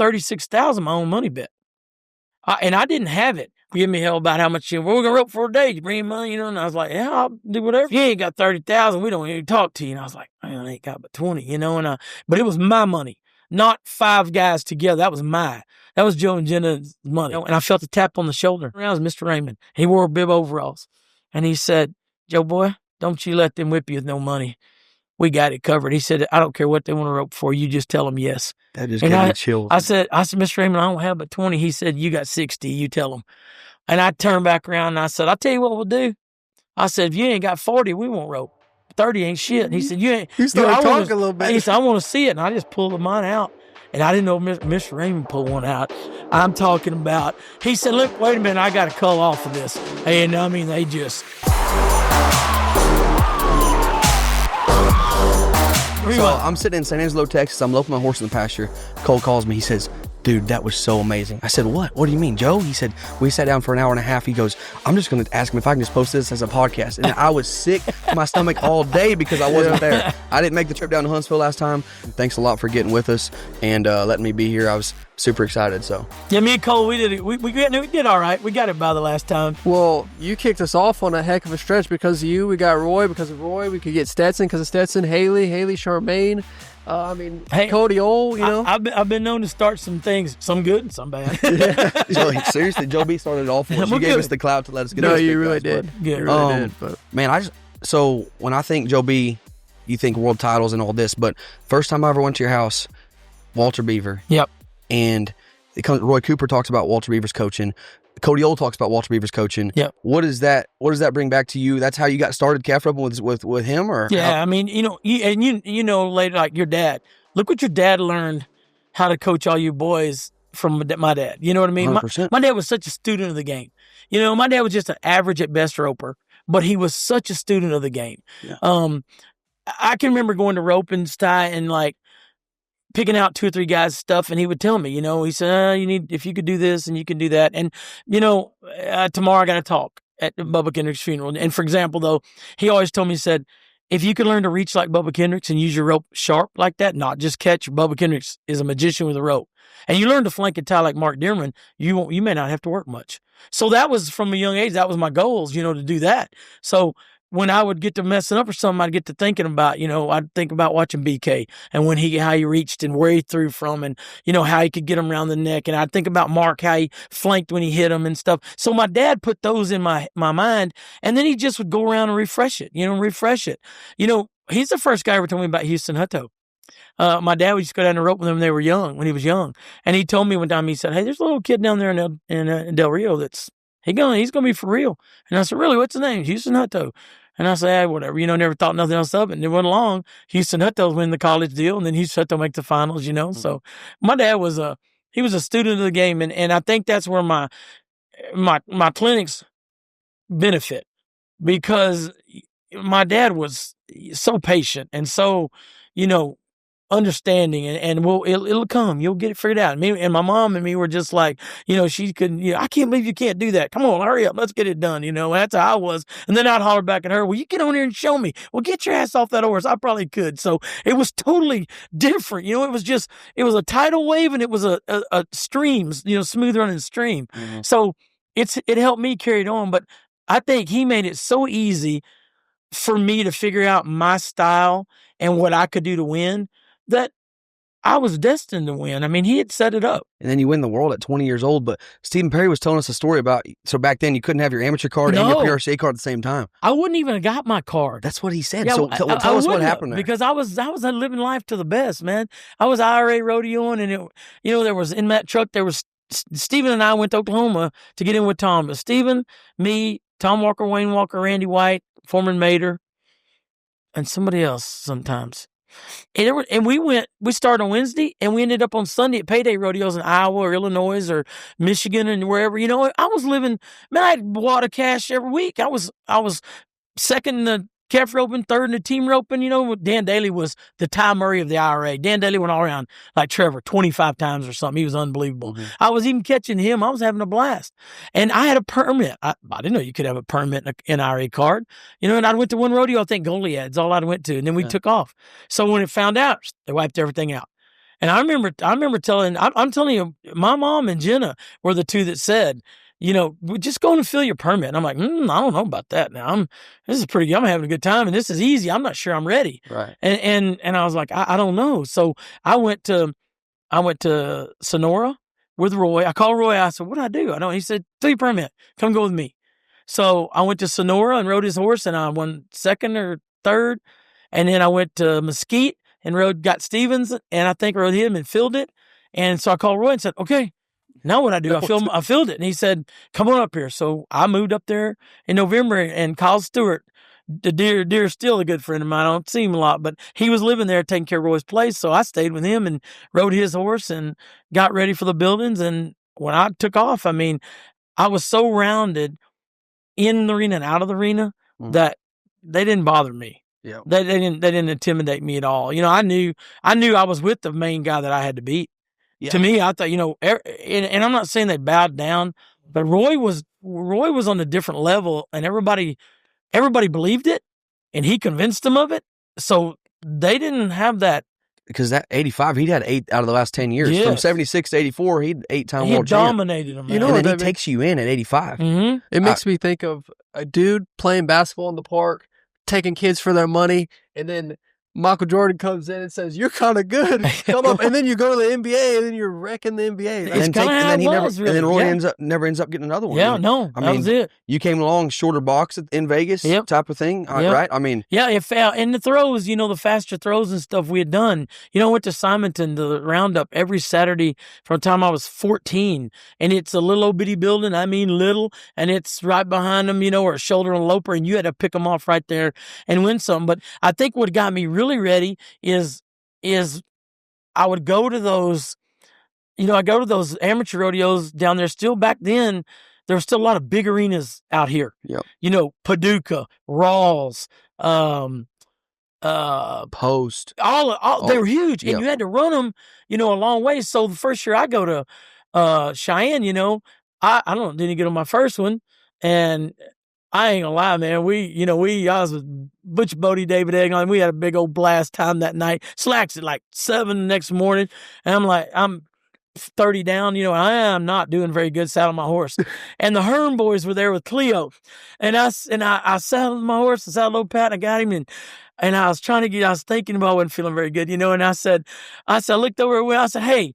$36,000 my own money bet. And I didn't have it. Give me hell about how much we're going to rope for a day. You bring money, and I was like, yeah, I'll do whatever. If you ain't got 30,000, we don't even talk to you. And I was like, man, I ain't got but 20, but it was my money, not 5 guys together. That was Joe and Jenna's money. And I felt a tap on the shoulder. That was Mr. Raymond. He wore bib overalls. And he said, Joe boy, don't you let them whip you with no money. We got it covered. He said, I don't care what they want to rope for. You just tell them yes. That just gave me chills. I said, Mr. Raymond, I don't have but 20. He said, you got 60. You tell them. And I turned back around and I said, I'll tell you what we'll do. I said, if you ain't got 40, we won't rope. 30 ain't shit. And he said, you ain't. You started talking a little bit. He said, I want to see it. And I just pulled mine out. And I didn't know Mr. Raymond pulled one out. I'm talking about, he said, look, wait a minute, I got to call off of this. And I mean, they just. So I'm sitting in San Angelo, Texas. I'm loafing my horse in the pasture. Cole calls me. He says, dude, that was so amazing. I said, what? What do you mean, Joe? He said, we sat down for an hour and a half. He goes, I'm just going to ask him if I can just post this as a podcast. And I was sick to my stomach all day because I wasn't there. I didn't make the trip down to Huntsville last time. Thanks a lot for getting with us and letting me be here. I was super excited. So yeah, me and Cole, we did it. We did all right. We got it by the last time. Well, you kicked us off on a heck of a stretch because of you. We got Roy because of Roy. We could get Stetson because of Stetson. Haley, Charmaine. Hey, Cody Old, I've been known to start some things, some good and some bad. Seriously, Joe B started it all for us. You gave us the clout to let us get. No, you really did. Yeah, you really did. But man, so when I think Joe B, you think world titles and all this, but first time I ever went to your house, Walter Beaver. Yep. And Roy Cooper talks about Walter Beaver's coaching. Cody Old talks about Walter Beaver's coaching. Yep. What does that bring back to you? That's how you got started calf roping with him, or yeah? How? I mean, later, like your dad. Look what your dad learned how to coach all you boys from my dad. You know what I mean? My dad was such a student of the game. My dad was just an average at best roper, but he was such a student of the game. Yeah. I can remember going to roping style and like picking out 2 or 3 guys' stuff, and he would tell me, he said, if you could do this and you can do that. And, tomorrow I got to talk at Bubba Kendrick's funeral. And for example, though, he always told me, he said, if you could learn to reach like Bubba Kendricks and use your rope sharp like that, not just catch, Bubba Kendricks is a magician with a rope. And you learn to flank and tie like Mark Dearman, you may not have to work much. So that was from a young age. That was my goals, to do that. So when I would get to messing up or something, I'd get to thinking about, I'd think about watching BK and how he reached and where he threw from and, how he could get him around the neck. And I'd think about Mark, how he flanked when he hit him and stuff. So my dad put those in my mind, and then he just would go around and refresh it. He's the first guy ever told me about Houston Hutto. My dad used to go down the rope with him when he was young. And he told me one time, he said, hey, there's a little kid down there in Del Rio he's going to be for real. And I said, really, what's his name? Houston Hutto. And I said, whatever, never thought nothing else of it. And it went along. Houston Hutto win the college deal, and then Houston Hutto make the finals, Mm-hmm. So my dad was a student of the game. And I think that's where my clinics benefit, because my dad was so patient and so, understanding, and it'll come. You'll get it figured out. And my mom and me were just like, she couldn't. I can't believe you can't do that. Come on, hurry up, let's get it done. That's how I was. And then I'd holler back at her, well, you get on here and show me. Well, get your ass off that horse. I probably could. So it was totally different. It was a tidal wave, and it was a stream. Smooth running stream. Mm-hmm. So it helped me carry it on. But I think he made it so easy for me to figure out my style and what I could do to win, that I was destined to win. I mean, he had set it up. And then you win the world at 20 years old. But Stephen Perry was telling us a story about, so back then you couldn't have your amateur card and your PRCA card at the same time. I wouldn't even have got my card. That's what he said. Yeah, so tell us what happened there. Because I was living life to the best, man. I was IRA rodeoing, and there was, in that truck, there was, Stephen and I went to Oklahoma to get in with Tom. But Stephen, me, Tom Walker, Wayne Walker, Randy White, Foreman Mater, and somebody else sometimes. And we started on Wednesday, and we ended up on Sunday at payday rodeos in Iowa or Illinois or Michigan and wherever. I was living, man, I had a wad of cash every week. I was second in the calf roping, third in the team roping. Dan Daly was the Ty Murray of the IRA. Dan Daly went all around like Trevor 25 times or something. He was unbelievable. Mm-hmm. I was even catching him. I was having a blast. And I had a permit. I didn't know you could have a permit and an IRA card. And I went to one rodeo, I think Goliad's all I went to. And then we took off. So when it found out, they wiped everything out. And I remember I'm telling you, my mom and Jenna were the two that said, just go and fill your permit. And I'm like, I don't know about that now. This is pretty good. I'm having a good time and this is easy. I'm not sure I'm ready. Right. And I was like, I don't know. So I went to Sonora with Roy. I called Roy. I said, what do I do? He said, fill your permit. Come go with me. So I went to Sonora and rode his horse, and I won second or third. And then I went to Mesquite and got Stevens, and I think rode him and filled it. And so I called Roy and said, okay, now what I do? I filled it. And he said, come on up here. So I moved up there in November, and Kyle Stewart, the deer is still a good friend of mine. I don't see him a lot, but he was living there taking care of Roy's place. So I stayed with him and rode his horse and got ready for the buildings. And when I took off, I mean, I was so rounded in the arena and out of the arena that they didn't bother me. Yeah. They didn't intimidate me at all. I knew I was with the main guy that I had to beat. Yeah. To me, I thought, and I'm not saying they bowed down, but Roy was on a different level, and everybody believed it, and he convinced them of it. So they didn't have that. Because that 85, he'd had 8 out of the last 10 years. Yes. From 76 to 84, he'd 8-time world champ. He dominated them. And then he takes you in at 85. Mm-hmm. It makes me think of a dude playing basketball in the park, taking kids for their money, and then Michael Jordan comes in and says, you're kind of good. Come up. And then you go to the NBA, and then you're wrecking the NBA. And then Roy never ends up getting another one. Yeah, that was it. You came along, shorter box in Vegas type of thing, right? I mean. Yeah, and the throws, the faster throws and stuff we had done. I went to Simonton, the roundup, every Saturday from the time I was 14. And it's a little old bitty building. I mean, little. And it's right behind them, or a shoulder and loper. And you had to pick them off right there and win something. But I think what got me really ready is I would go to those, I go to those amateur rodeos down there. Still back then, there were still a lot of big arenas out here. Yep. Paducah, Rawls, Post. All they were huge, and you had to run them, a long way. So the first year I go to Cheyenne, I didn't get on my first one, and I ain't gonna lie, man. I was with Butch Bodie, David Eglin. We had a big old blast time that night. Slacks at like 7 the next morning. And I'm 30 down, I am not doing very good saddling my horse. And the Hearn boys were there with Cleo. And I saddled my horse, I saddled old Pat, and I got him and I was thinking about I wasn't feeling very good, and I looked over I said, hey,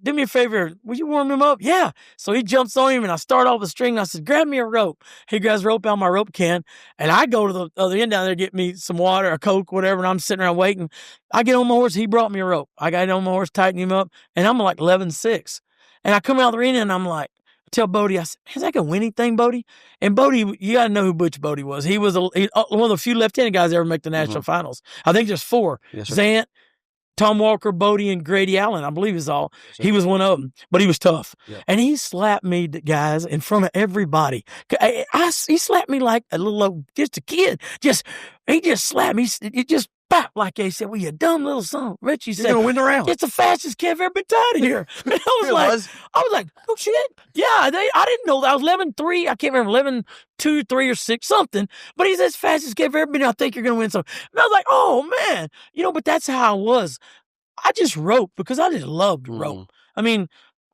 do me a favor. Will you warm him up? Yeah. So he jumps on him, and I start off the string. And I said, grab me a rope. He grabs rope out of my rope can, and I go to the other end down there, get me some water, a Coke, whatever, and I'm sitting around waiting. I get on my horse. He brought me a rope. I got on my horse, tightened him up, and I'm like 11-6. And I come out of the arena, and I'm like, tell Bodie, I said, is that going to win anything, Bodie? And Bodie, you got to know who Butch Bodie was. He was one of the few left-handed guys that ever make the national finals. I think there's 4. Yes, sir. Zant, Tom Walker, Bodie, and Grady Allen, I believe is all. Sure. He was one of them, but he was tough. Yeah. And he slapped me, guys, in front of everybody. He slapped me like just a kid. He just slapped me. It just bop, like they said, well, you dumb little son. Richie said, you're going to win the round. It's the fastest Kev ever been tied here. And I was like, oh, shit. Yeah, I didn't know that. I was 11-3. I can't remember, 11-2, 3, or 6, something. But he's as fast as Kev ever been. I think you're going to win something. And I was like, oh, man. But that's how I was. I just roped because I just loved to rope. I mean,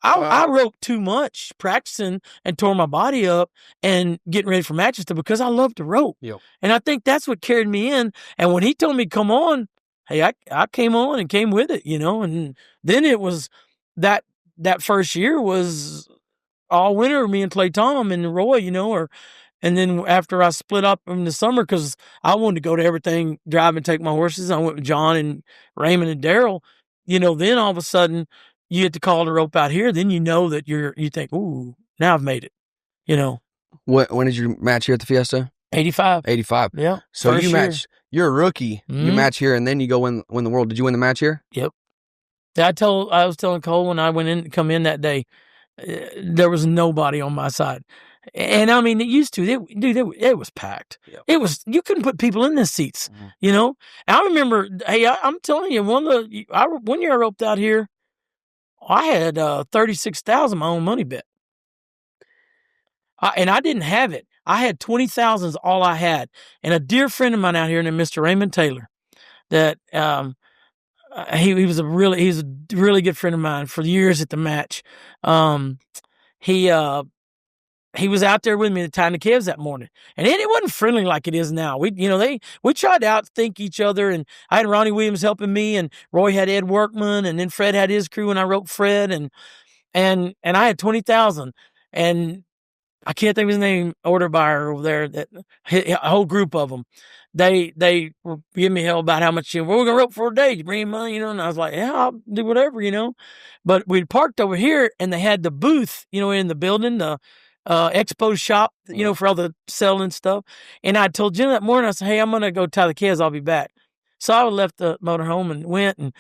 I roped too much practicing and tore my body up and getting ready for matches because I love to rope. Yep. And I think that's what carried me in. And when he told me, come on, hey, I came on and came with it, and then it was that first year was all winter, me and Clay Tom and Roy, and then after I split up in the summer, because I wanted to go to everything, drive and take my horses, I went with John and Raymond and Daryl, then all of a sudden you get to call the rope out here, then that you think, ooh, now I've made it, When did you match here at the Fiesta? 85. 85. Yeah. So you're a rookie, you match here, and then you go win the world. Did you win the match here? Yep. I was telling Cole when I come in that day, there was nobody on my side. And I mean, it used to, it was packed. Yep. It was, you couldn't put people in the seats, And I remember, hey, I'm telling you, one year I roped out here, I had 36,000 my own money bet. And I didn't have it. I had 20,000 is all I had. And a dear friend of mine out here named Mr. Raymond Taylor that He's a really good friend of mine for years at the match. He was out there with me tying the calves that morning, and it wasn't friendly like it is now. We tried to outthink each other, and I had Ronnie Williams helping me, and Roy had Ed Workman, and then Fred had his crew, and I roped Fred, and I had 20,000, and I can't think of his name, order buyer over there, that a whole group of them. They were giving me hell about how much, we're going to rope for a day. You bring in money, and I was like, yeah, I'll do whatever, But we'd parked over here, and they had the booth, in the building, the expo shop, for all the selling stuff. And I told Jim that morning, I said, hey, I'm going to go tie the calves. I'll be back. So I left the motorhome and went, and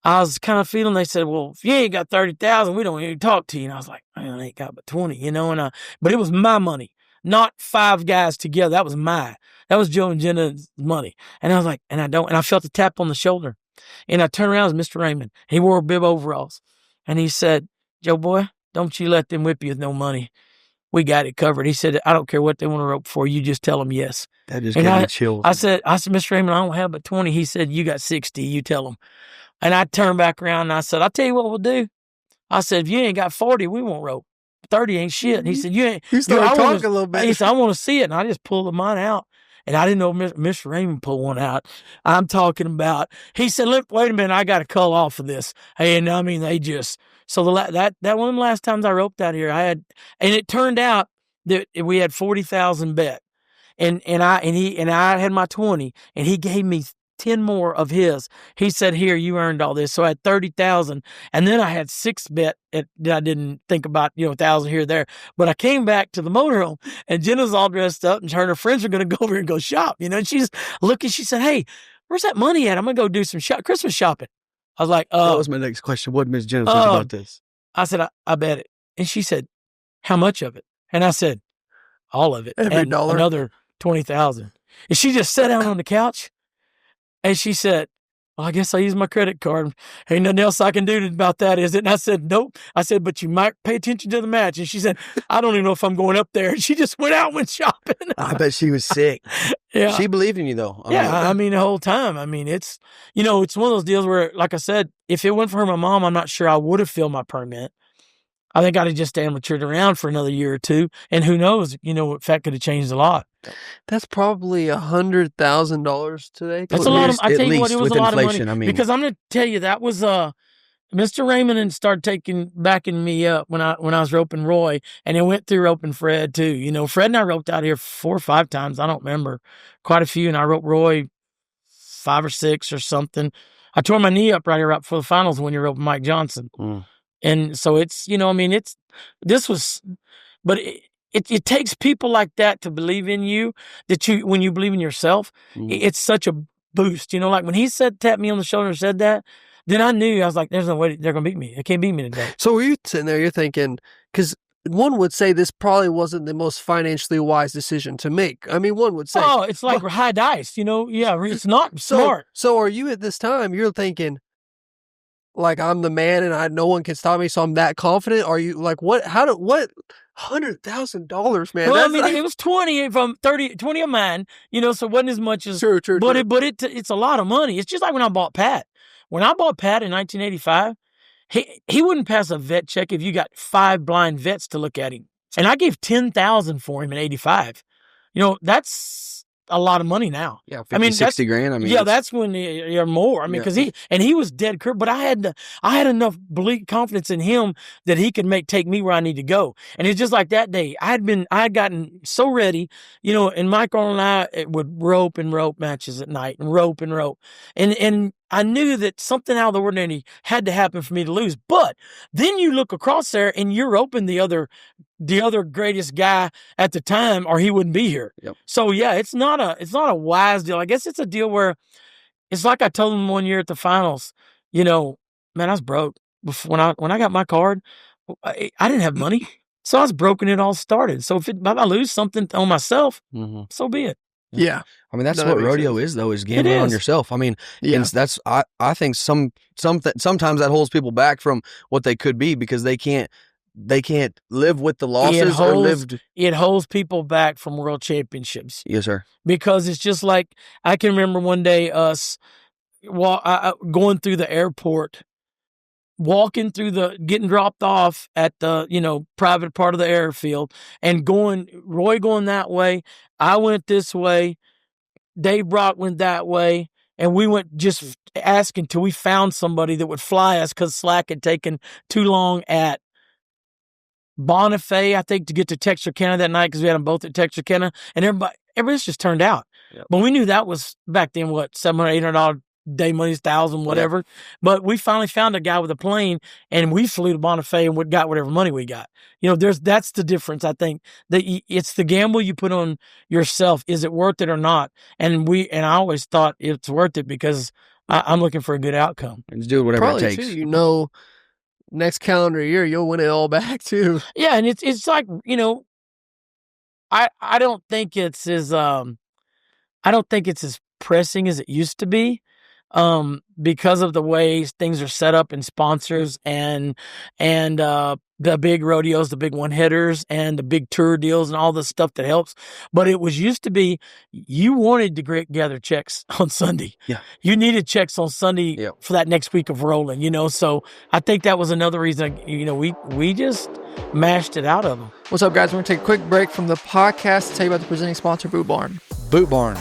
I was kind of feeling, they said, well, if you ain't got 30,000, we don't even talk to you. And I was like, I ain't got but 20, but it was my money, not 5 guys together. That was Joe and Jenna's money. And I was like, and I felt a tap on the shoulder, and I turned around, it was Mr. Raymond. He wore bib overalls, and he said, Joe boy, don't you let them whip you with no money. We got it covered. He said, I don't care what they want to rope for. You just tell them yes. That just gave me chills. I said, Mr. Raymond, I don't have but 20. He said, you got 60. You tell them. And I turned back around and I said, I'll tell you what we'll do. I said, if you ain't got 40, we won't rope. 30 ain't shit. He said, you ain't. He started talking a little bit. He said, I want to see it. And I just pulled the mine out. And I didn't know Mr. Raymond pulled one out. I'm talking about, he said, look, wait a minute, I got to cull off of this. And I mean, they just, so that one of the last times I roped out here, and it turned out that we had 40,000 bet. And I had my 20, and he gave me 10 more of his. He said, here, you earned all this. So I had 30,000. And then I had 6 bet that I didn't think about, 1,000 here or there. But I came back to the motorhome, and Jenna's all dressed up, and her and her friends are going to go over and go shop, and she's looking, she said, hey, where's that money at? I'm going to go do some Christmas shopping. I was like, that was my next question. What did Miss Jenna think about this? I said, I bet it. And she said, how much of it? And I said, all of it. Every dollar. Another 20,000. And she just sat down on the couch, and she said, well, I guess I use my credit card. Ain't nothing else I can do about that, is it? And I said, nope. I said, but you might pay attention to the match. And she said, I don't even know if I'm going up there. And she just went out and went shopping. I bet she was sick. Yeah. She believed in you, though. I mean, the whole time. I mean, it's, it's one of those deals where, like I said, if it went for her, my mom, I'm not sure I would have filled my permit. I think I'd have just amateured around for another year or two. And who knows, if that could have changed a lot. That's probably $100,000 today. That's a lot of, I tell you what, it was a lot of money. I mean, because I'm going to tell you, that was, Mr. Raymond started backing me up when I was roping Roy, and it went through roping Fred too. Fred and I roped out here 4 or 5 times. I don't remember, quite a few. And I roped Roy 5 or 6 or something. I tore my knee up right here right before the finals when you roped Mike Johnson. And so it's, but it takes people like that to believe in you, when you believe in yourself, it's such a boost. Like when he tapped me on the shoulder and said that, then I knew, I was like, there's no way they're going to beat me. They can't beat me today. So were you sitting there, you're thinking, because one would say this probably wasn't the most financially wise decision to make. I mean, one would say. Oh, it's like high dice, Yeah, it's not smart. So are you at this time, you're thinking, like, I'm the man and no one can stop me, so I'm that confident? Are you like, what $100,000, man? Well, it was 20 from 30, 20 of mine, so it wasn't as much as, true. But it's a lot of money. It's just like when I bought Pat. When I bought Pat in 1985, he wouldn't pass a vet check if you got 5 blind vets to look at him. And I gave $10,000 for him in 85. That's a lot of money now. Yeah, 50, 60 grand. Yeah, that's when you're more. Because he was dead curve, but I had enough confidence in him that he could take me where I need to go. And it's just like that day. I had gotten so ready, and Mike Arnold and I would rope and rope matches at night and rope. And I knew that something out of the ordinary had to happen for me to lose. But then you look across there and you're roping the other greatest guy at the time, or he wouldn't be here. Yep. So yeah, it's not a wise deal. I guess it's a deal where it's like I told him one year at the finals, man, I was broke when I got my card. I didn't have money, so I was broke when it all started. So if I lose something on myself, so be it. Yeah. I mean, that's what rodeo is, though, is gambling on yourself. I mean, and that's, I think sometimes that holds people back from what they could be, because they can't live with the losses it holds people back from world championships. Yes, sir. Because it's just like, I can remember one day us going through the airport, walking through getting dropped off at the, private part of the airfield and Roy going that way. I went this way. Dave Brock went that way. And we went just asking till we found somebody that would fly us because Slack had taken too long at Bonifay, I think, to get to Texarkana that night because we had them both at Texarkana. And everybody's just turned out. Yep. But we knew that was back then, what, $700, $800 day money, 1,000, whatever. Yep. But we finally found a guy with a plane, and we flew to Bonifay and got whatever money we got. That's the difference. I think that it's the gamble you put on yourself. Is it worth it or not? And I always thought it's worth it because I'm looking for a good outcome. And do whatever Probably it takes. Too, next calendar year you'll win it all back too. Yeah, and it's like I don't think it's as pressing as it used to be. Because of the way things are set up and sponsors and the big rodeos, the big one-hitters and the big tour deals and all the stuff that helps. But it used to be you wanted to gather checks on Sunday. Yeah. You needed checks on Sunday for that next week of rolling, So I think that was another reason, we just mashed it out of them. What's up, guys? We're going to take a quick break from the podcast to tell you about the presenting sponsor, Boot Barn. Boot Barn.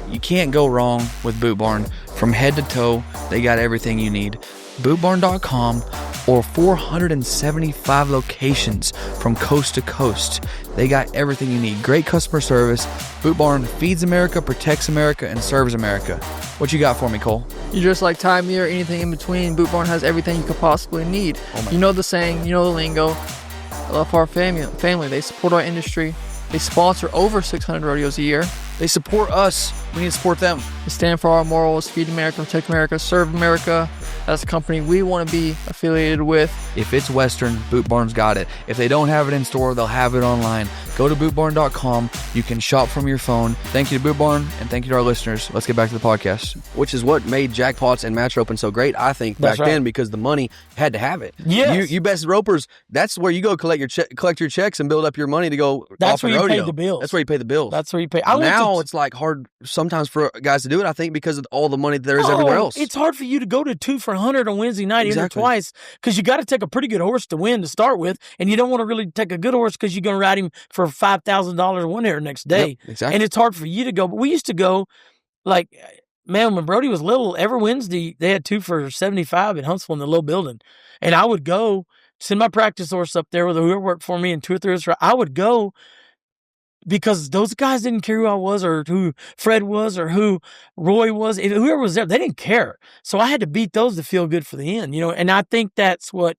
You can't go wrong with Boot Barn. From head to toe, they got everything you need. BootBarn.com or 475 locations from coast to coast. They got everything you need. Great customer service. Boot Barn feeds America, protects America, and serves America. What you got for me, Cole? You're just like time, year, anything in between. Boot Barn has everything you could possibly need. You know the saying, you know the lingo. I love our family. They support our industry. They sponsor over 600 rodeos a year. They support us. We need to support them. They stand for our morals, feed America, protect America, serve America. That's a company we want to be affiliated with. If it's Western, Boot Barn's got it. If they don't have it in store, they'll have it online. Go to bootbarn.com. You can shop from your phone. Thank you to Boot Barn, and thank you to our listeners. Let's get back to the podcast. Which is what made jackpots and match roping so great, I think, back then, because the money had to have it. Yes. You best ropers, that's where you go collect your checks and build up your money to go that's off where a rodeo. You pay the bills. That's where you pay the bills. That's where you pay. Now it's like hard sometimes for guys to do it, I think, because of all the money there is everywhere else. It's hard for you to go to 2 for $100 on Wednesday night either twice because you got to take a pretty good horse to win to start with, and you don't want to really take a good horse because you're going to ride him for $5,000 one here next day. Yep, exactly. And it's hard for you to go. But we used to go, like, man, when Brody was little, every Wednesday they had 2 for $75 in Huntsville in the little building, and I would go send my practice horse up there with whoever worked for me and 2 or 3 others. I would go because those guys didn't care who I was or who Fred was or who Roy was. If whoever was there, they didn't care. So I had to beat those to feel good for the end, And I think that's what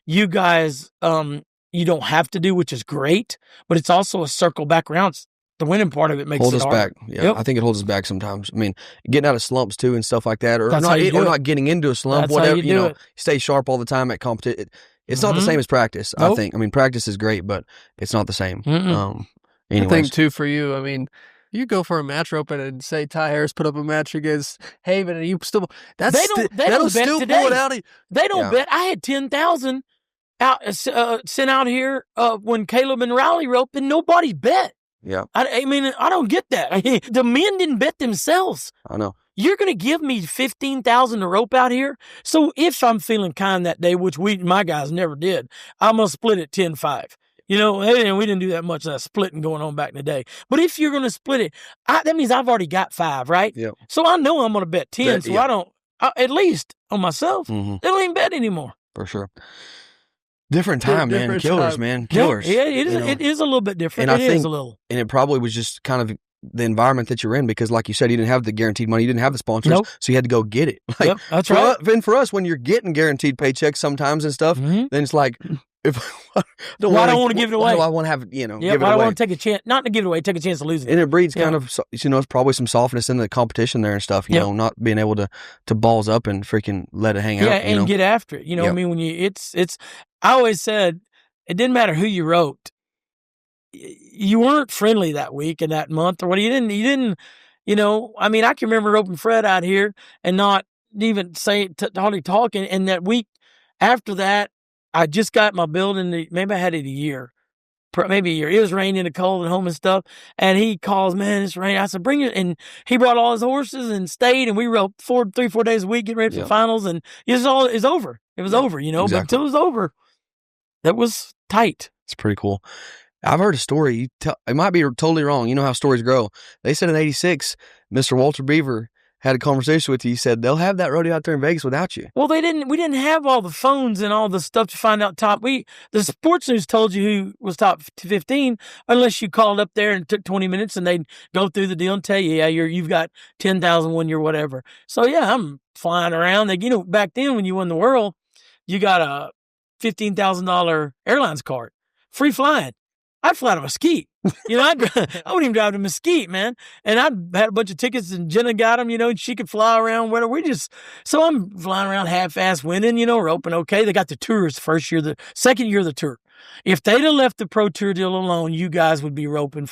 you guys, you don't have to do, which is great, but it's also a circle back around. The winning part of it makes hold it us hard. back. Yeah, yep. I think it holds us back sometimes. I mean, getting out of slumps too and stuff like that, or not getting into a slump. That's whatever, how you do it. Stay sharp all the time at competition. It's not the same as practice. Nope. I think. I mean, practice is great, but it's not the same. I think too for you. I mean, you go for a match rope and say Ty Harris put up a match against Haven, and you still they don't bet today. Pull it out. They don't bet. I had 10,000 out sent out here when Caleb and Riley roped, and nobody bet. Yeah, I mean, I don't get that. The men didn't bet themselves. I know. You're going to give me 15,000 to rope out here. So if I'm feeling kind that day, which my guys never did, I'm gonna split it 10-5. And we didn't do that much of that splitting going on back in the day. But if you're going to split it, that means I've already got 5, right? Yeah. So I know I'm going to bet 10. I don't, at least on myself, they don't even bet anymore. For sure. Different time, man. Killers, man. Killers. Yeah, it is. It is a little bit different. And And it probably was just kind of the environment that you're in because, like you said, you didn't have the guaranteed money. You didn't have the sponsors. Nope. So you had to go get it. Yep, that's right. And for us, when you're getting guaranteed paychecks sometimes and stuff, then it's like, if I don't want to give it away. I want to have give it away. I don't want to take a chance, not to give it away, take a chance of losing. And it breeds kind of, it's probably some softness in the competition there and stuff, you know, not being able to balls up and freaking let it hang out. Yeah, and get after it. I mean, when I always said, it didn't matter who you wrote. You weren't friendly that week and that month or what. You didn't, I mean, I can remember roping Fred out here and not even hardly talking. And that week after that, I just got my building. Maybe I had it a year. maybe a year. It was raining and cold at home and stuff. And he calls, man, it's raining. I said, bring it. And he brought all his horses and stayed. And we rode 4 days a week getting ready for the finals. And it's over. It was over, you know. Exactly. But until it was over, that was tight. It's pretty cool. I've heard a story. It might be totally wrong. You know how stories grow. They said in '86, Mr. Walter Beaver had a conversation with you. He said they'll have that rodeo out there in Vegas without you. Well, we didn't have all the phones and all the stuff to find out the sports news told you who was top 15 unless you called up there and took 20 minutes and they'd go through the deal and tell you, yeah, you've got 10,000 one year, whatever. So yeah, I'm flying around. Like, you know, back then when you won the world, you got a $15,000 airlines card, free flying. I'd fly to Mesquite. You know, I wouldn't even drive to Mesquite, man. And I had a bunch of tickets and Jenna got them, you know, and she could fly around, whatever. So I'm flying around half-ass winning, you know, roping okay. They got the tours the second year of the tour. If they'd have left the pro tour deal alone, you guys would be roping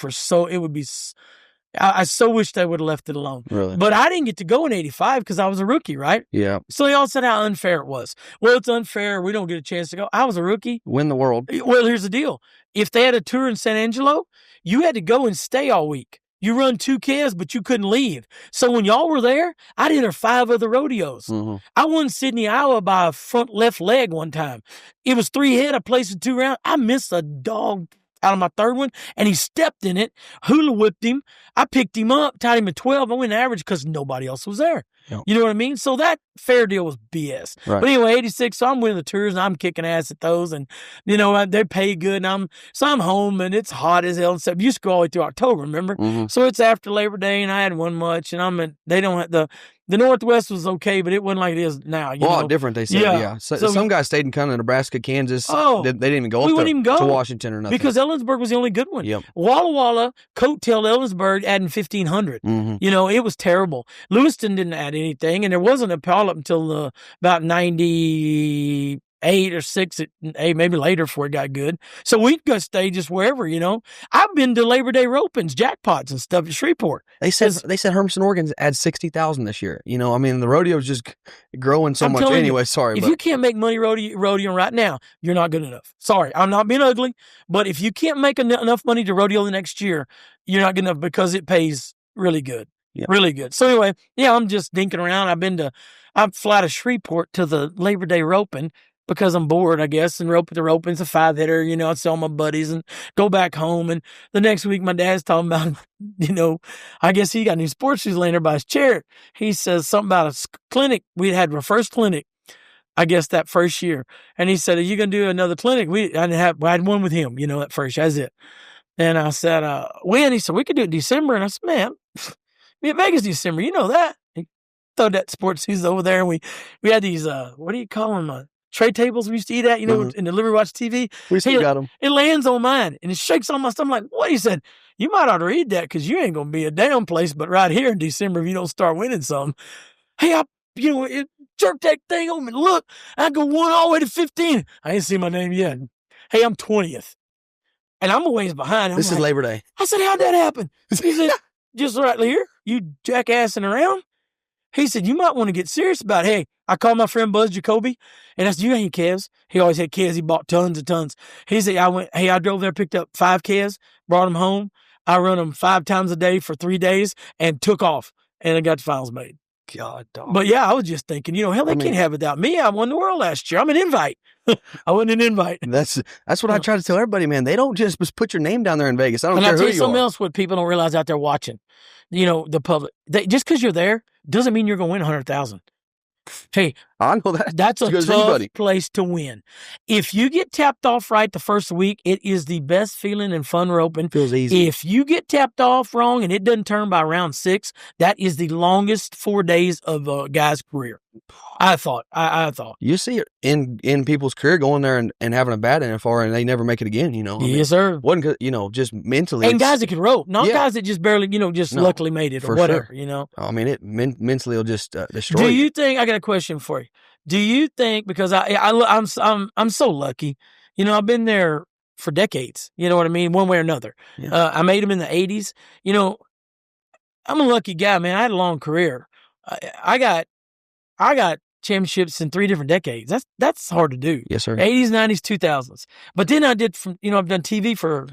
I so wish they would have left it alone. Really? But I didn't get to go in '85 because I was a rookie, right? Yeah. So they all said how unfair it was. Well, it's unfair. We don't get a chance to go. I was a rookie. Win the world. Well, here's the deal. If they had a tour in San Angelo, you had to go and stay all week. You run 2 Ks, but you couldn't leave. So when y'all were there, I'd enter 5 other rodeos. Mm-hmm. I won Sydney, Iowa by a front left leg one time. It was 3 head. I placed it 2 rounds. I missed a dog out of my 3rd one, and he stepped in it, hula whipped him. I picked him up, tied him at 12. I went average because nobody else was there. Yep. You know what I mean? So that fair deal was BS. Right. But anyway, '86, so I'm winning the tours, and I'm kicking ass at those, and, you know, they pay good, and I'm home, and it's hot as hell and stuff. You used to go all the way through October, remember? Mm-hmm. So it's after Labor Day, and I hadn't won much, and they don't have the Northwest was okay, but it wasn't like it is now. You know? Different, they said. Yeah. So some guys stayed in kind of Nebraska, Kansas. Oh, they didn't even go to Washington or nothing. Because Ellensburg was the only good one. Yep. Walla Walla coattailed Ellensburg adding 1,500. Mm-hmm. You know, it was terrible. Lewiston didn't add anything, and there wasn't a Puyallup until about 98 or 6, maybe later before it got good. So we'd go stay just wherever, you know. I've been to Labor Day ropings, jackpots and stuff at Shreveport. They said Hermiston, Oregon adds 60,000 this year. You know, I mean, the rodeo's just growing so much anyway. If you can't make money rodeo right now, you're not good enough. Sorry, I'm not being ugly, but if you can't make enough money to rodeo the next year, you're not good enough because it pays really good. Yep. Really good. So anyway, yeah, I'm just dinking around. I fly to Shreveport to the Labor Day roping because I'm bored, I guess, and rope at the roping's a 5-hitter, you know, I'd sell my buddies and go back home. And the next week, my dad's talking about, you know, I guess he got new sports shoes laying there by his chair. He says something about a clinic. We had our first clinic, I guess, that first year. And he said, are you going to do another clinic? I had one with him, you know, that first year. That's it. And I said, when? He said, we could do it in December. And I said, man, be at Vegas December. You know that. He threw that sports shoes over there. And we had these, what do you call them? Tray tables we used to eat at, you know, in the Liberty Watch TV. We still got them. It lands on mine, and it shakes on my stomach. I'm like, what? He said, you might ought to read that because you ain't going to be a damn place but right here in December if you don't start winning something. Hey, it jerked that thing on me. Look, I go 1 all the way to 15. I ain't seen my name yet. Hey, I'm 20th. And I'm a ways behind. This is Labor Day. I said, how'd that happen? He said, just right here, you jackassing around. He said, you might want to get serious about it. Hey, I called my friend Buzz Jacoby, and I said, you ain't calves. He always had calves. He bought tons and tons. He said, I drove there, picked up 5 calves, brought them home. I run them 5 times a day for 3 days and took off, and I got the finals made. God, dog. But yeah, I was just thinking, you know, hell, they can't have it without me. I won the world last year. I'm an invite. I wasn't an invite. That's what I try to tell everybody, man. They don't just put your name down there in Vegas. I don't care who you are. And I'll tell you something else what people don't realize out there watching. You know, the public. Just because you're there doesn't mean you're going to win 100,000. Hey, I know that. That's a tough place to win. If you get tapped off right the first week, it is the best feeling and fun roping. Feels easy. If you get tapped off wrong and it doesn't turn by round 6, that is the longest 4 days of a guy's career. I thought. You see it in people's career going there and having a bad NFR and they never make it again, you know. Yes, sir. Wasn't, you know, just mentally. And guys that can rope, not guys that just barely, you know, luckily made it or whatever, you know. I mean, it mentally will just destroy Do you think, I got a question for you. Do you think, because I'm so lucky, you know, I've been there for decades, you know what I mean, one way or another. Yeah. I made them in the 80s. You know, I'm a lucky guy, man. I had a long career. I got championships in 3 different decades. That's hard to do. Yes, sir. 80s, 90s, 2000s. But then I did I've done TV for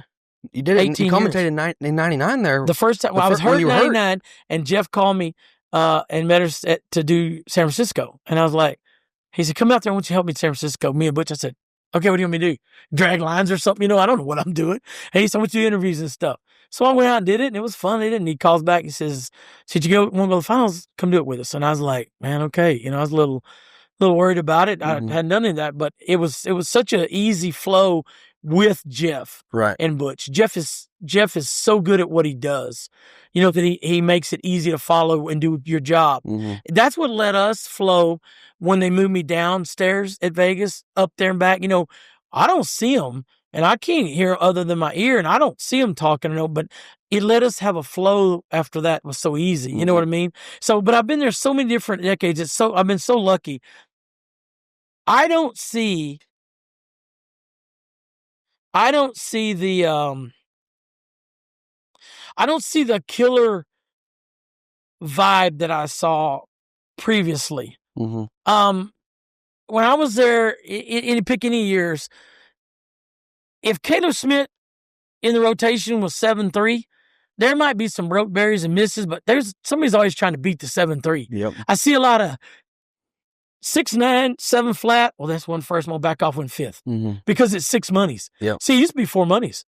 You did it. 18 You commentated in '99 there. the first time. Well, I was hurt when in you were hurt. 99, and Jeff called me and met us to do San Francisco. And I was like, he said, come out there. I want you to help me in San Francisco. Me and Butch. I said, okay, what do you want me to do? Drag lines or something? I don't know what I'm doing. And he said, I want you to do interviews and stuff. So I went out and did it, and it was fun. And he calls back. He says, you want to go to the finals? Come do it with us. And I was like, man, okay. I was a little worried about it. I hadn't done any of that, but it was such an easy flow with Jeff and Butch. Jeff is so good at what he does, that he makes it easy to follow and do your job. That's what let us flow when they moved me downstairs at Vegas, up there and back. I don't see them, and I can't hear other than my ear, and I don't see them talking, but it let us have a flow after that. It was so easy. You know what I mean? So, but I've been there so many different decades. I've been so lucky. I don't see the killer vibe that I saw previously. When I was there in pick any years, if Caleb Smith in the rotation was 7-3, there might be some rope berries and misses, but somebody's always trying to beat the 7-3. Yep. I see a lot of 6-9, 7 flat. Well, that's one first. I'm gonna back off 1/5 because it's 6 monies. Yep. See, it used to be 4 monies.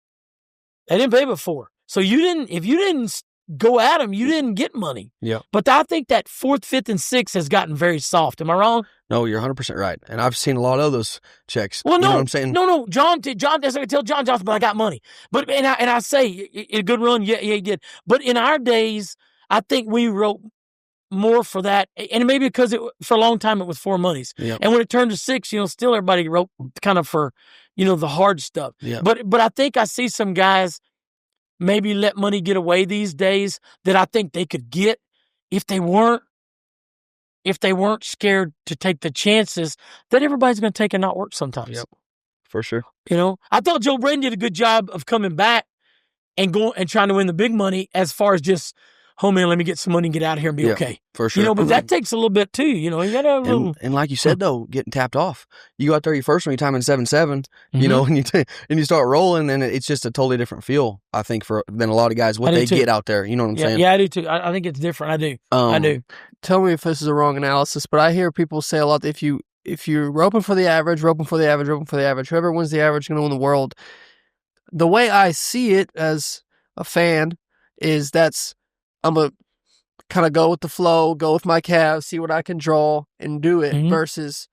They didn't pay but 4. So if you didn't go at them, you didn't get money. Yeah. But I think that 4th, 5th, and 6th has gotten very soft. Am I wrong? No, you're 100% right. And I've seen a lot of those checks. Well, no, you know what I'm saying? No. John, that's what I tell John Johnson, but I got money. But and I say a good run, yeah, he did. But in our days, I think we wrote more for that, and maybe because for a long time it was 4 monies, and when it turned to 6, still everybody wrote kind of for, the hard stuff. Yeah. But I think I see some guys maybe let money get away these days that I think they could get if they weren't scared to take the chances that everybody's going to take and not work sometimes. Yep, for sure. I thought Joe Braden did a good job of coming back and going and trying to win the big money as far as just, oh man, let me get some money and get out of here and be okay. For sure. But that takes a little bit too. You got to have a little. And like you said though, getting tapped off. You go out there your first one, you time in 7-7. And you start rolling, and it's just a totally different feel. I think than a lot of guys what they get out there. You know what I'm saying? Yeah, I do too. I think it's different. I do. I do. Tell me if this is a wrong analysis, but I hear people say a lot that if you're roping for the average, whoever wins the average is going to win the world. The way I see it as a fan is I'm going to kind of go with the flow, go with my calves, see what I can draw and do it versus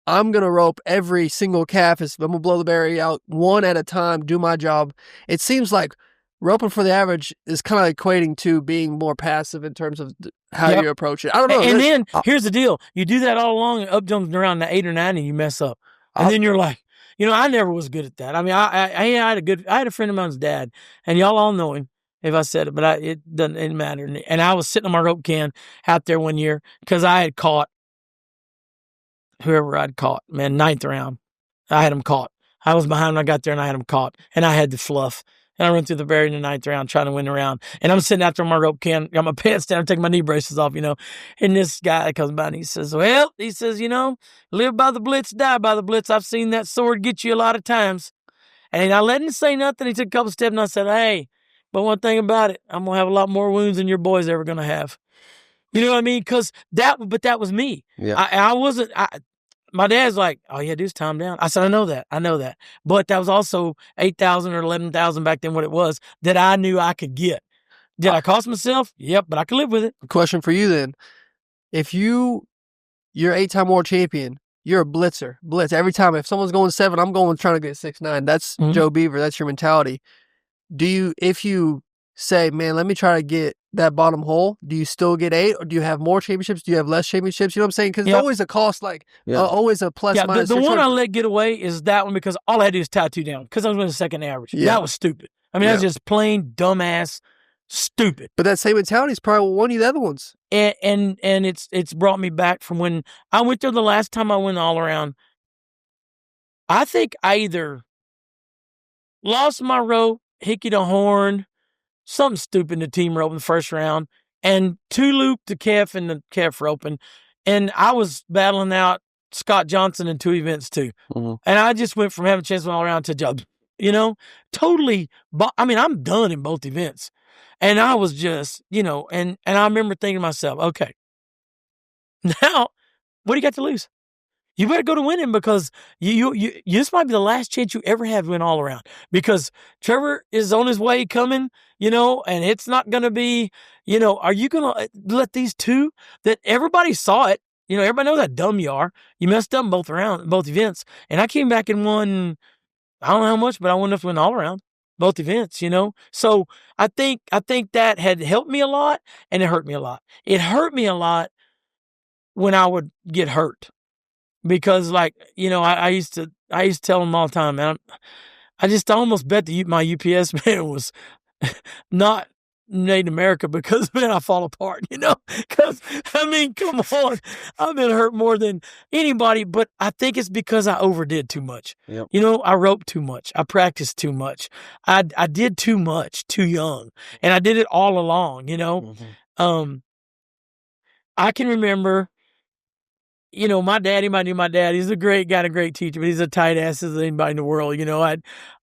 I'm going to rope every single calf. I'm going to blow the berry out one at a time, do my job. It seems like roping for the average is kind of equating to being more passive in terms of how you approach it. I don't know. And then here's the deal. You do that all along and up jumps around the 8 or 9 and you mess up. And then you're like, I never was good at that. I mean, I had a friend of mine's dad, and y'all all know him if I said it, but it didn't matter. And I was sitting on my rope can out there one year because I had caught whoever I'd caught, man, 9th round. I had him caught. I was behind when I got there, and I had him caught. And I had the fluff. And I run through the berry in the 9th round trying to win the round. And I'm sitting out there on my rope can, got my pants down, taking my knee braces off, And this guy comes by and he says, live by the blitz, die by the blitz. I've seen that sword get you a lot of times. And I let him say nothing. He took a couple steps, and I said, hey, but one thing about it, I'm going to have a lot more wounds than your boy's ever going to have. You know what I mean? Because that was me. Yeah. My dad's like, oh, yeah, dude's time down. I said, I know that. But that was also 8,000 or 11,000 back then what it was that I knew I could get. Did I cost myself? Yep, but I could live with it. Question for you then. If you're 8-time world champion, you're a blitzer. Blitz. Every time. If someone's going 7, I'm going trying to get 6-9. That's Joe Beaver. That's your mentality. If you say, man, let me try to get that bottom hole, do you still get 8, or do you have more championships? Do you have less championships? You know what I'm saying? Because it's always a cost, always a plus minus. The one I let get away is that one because all I had to do is tattoo down because I was winning the second average. Yeah. That was stupid. I mean, that's just plain dumbass stupid. But that same mentality is probably what won you the other ones. And it's brought me back from when I went there the last time I went all around. I think I either lost my rope, hickey the horn, something stupid in the team rope in the first round, and 2-loop the calf and the calf rope. And And I was battling out Scott Johnson in 2 events too. Mhm. And I just went from having a chance to win all around to job, totally. I mean, I'm done in both events. And I was just, and I remember thinking to myself, okay, now what do you got to lose? You better go to winning because you this might be the last chance you ever have to win all around, because Trevor is on his way coming, and it's not going to be, are you going to let these two that everybody saw it, everybody knows how dumb you are. You messed up in both events. And I came back and won, I don't know how much, but I won enough to win all around both events, So I think that had helped me a lot, and it hurt me a lot. It hurt me a lot when I would get hurt. Because I used to tell them all the time, man, I almost bet my UPS man was not made in America, because, man, I fall apart, because, I mean, come on, I've been hurt more than anybody, but I think it's because I overdid too much. Yep. I roped too much. I practiced too much. I did too much, too young, and I did it all along, Mm-hmm. I can remember, my dad, anybody knew my dad, he's a great guy, a great teacher, but he's a tight ass as anybody in the world.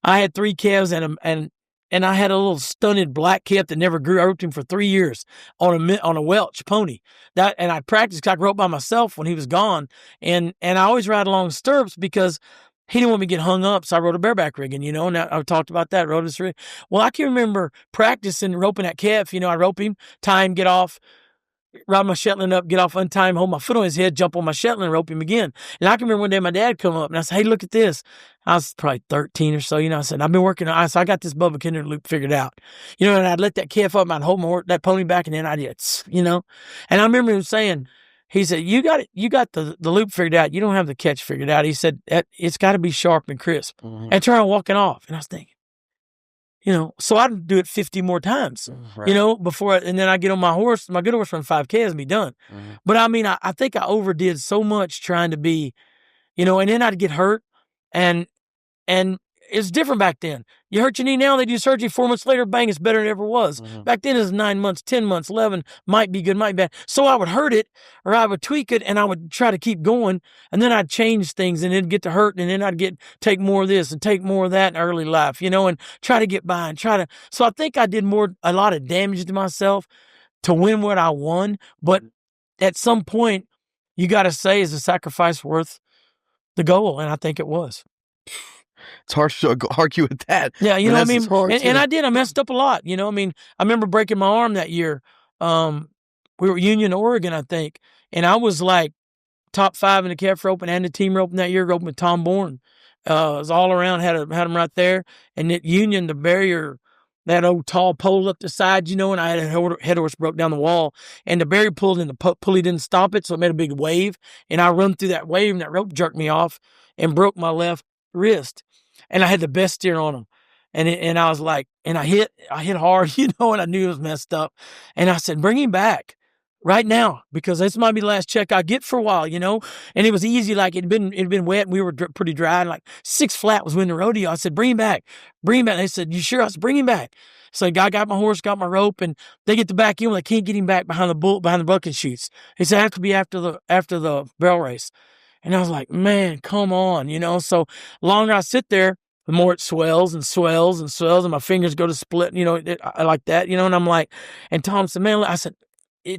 I had 3 calves and I had a little stunted black calf that never grew. I roped him for 3 years on a Welch pony. And I practiced, I grew up by myself when he was gone. And I always ride along stirrups because he didn't want me to get hung up. So I rode a bareback rigging, and I've talked about that. Rode this rig. Well, I can remember practicing roping that calf. I rope him, tie him, get off, ride my Shetland up, get off, untie him, hold my foot on his head, jump on my Shetland, rope him again. And I can remember one day my dad come up and I said, hey, look at this. I was probably 13 or so, I said, I've been working on it. So I got this Bubba Kinder loop figured out, and I'd let that calf up and I'd hold that pony back, and then I'd, and I remember him saying, he said, you got the loop figured out. You don't have the catch figured out. He said, it's got to be sharp and crisp. Mm-hmm. And try walking off. And I was thinking, so I'd do it 50 more times, Right. before, and then I get on my horse, my good horse, run 5Ks and be done. Mm-hmm. But I mean, I think I overdid so much trying to be, and then I'd get hurt, and it's different back then. You hurt your knee now, they do surgery 4 months later, bang, it's better than it ever was. Mm-hmm. Back then it was 9 months, 10 months, 11, might be good, might be bad. So I would hurt it, or I would tweak it, and I would try to keep going, and then I'd change things, and it'd get to hurt, and then I'd take more of this and take more of that in early life, and try to get by and so I think I did a lot of damage to myself to win what I won. But at some point, you got to say, is the sacrifice worth the goal? And I think it was. It's hard to argue with that. Yeah, what I mean? And I did. I messed up a lot. I remember breaking my arm that year. We were Union, Oregon, I think. And I was like top 5 in the calf roping and the team roping that year, roping with Tom Bourne. It was all around, had him right there. And at Union, the barrier, that old tall pole up the side, and I had a head horse broke down the wall, and the barrier pulled and the pulley didn't stop it, so it made a big wave. And I run through that wave, and that rope jerked me off and broke my left wrist. And I had the best steer on him. And I was like, and I hit hard, and I knew it was messed up. And I said, bring him back right now, because this might be the last check I get for a while, And it was easy, like it'd been wet, and we were pretty dry, and like 6 flat was winning the rodeo. I said, bring him back. They said, you sure? I said, bring him back. So the guy got my horse, got my rope, and they get the back end. They can't get him back behind the bucking chutes. He said, it has to be after the barrel race. And I was like, man, come on, So the longer I sit there, the more it swells and swells and swells, and my fingers go to split, I like that, And I'm like, and Tom said, man, I said,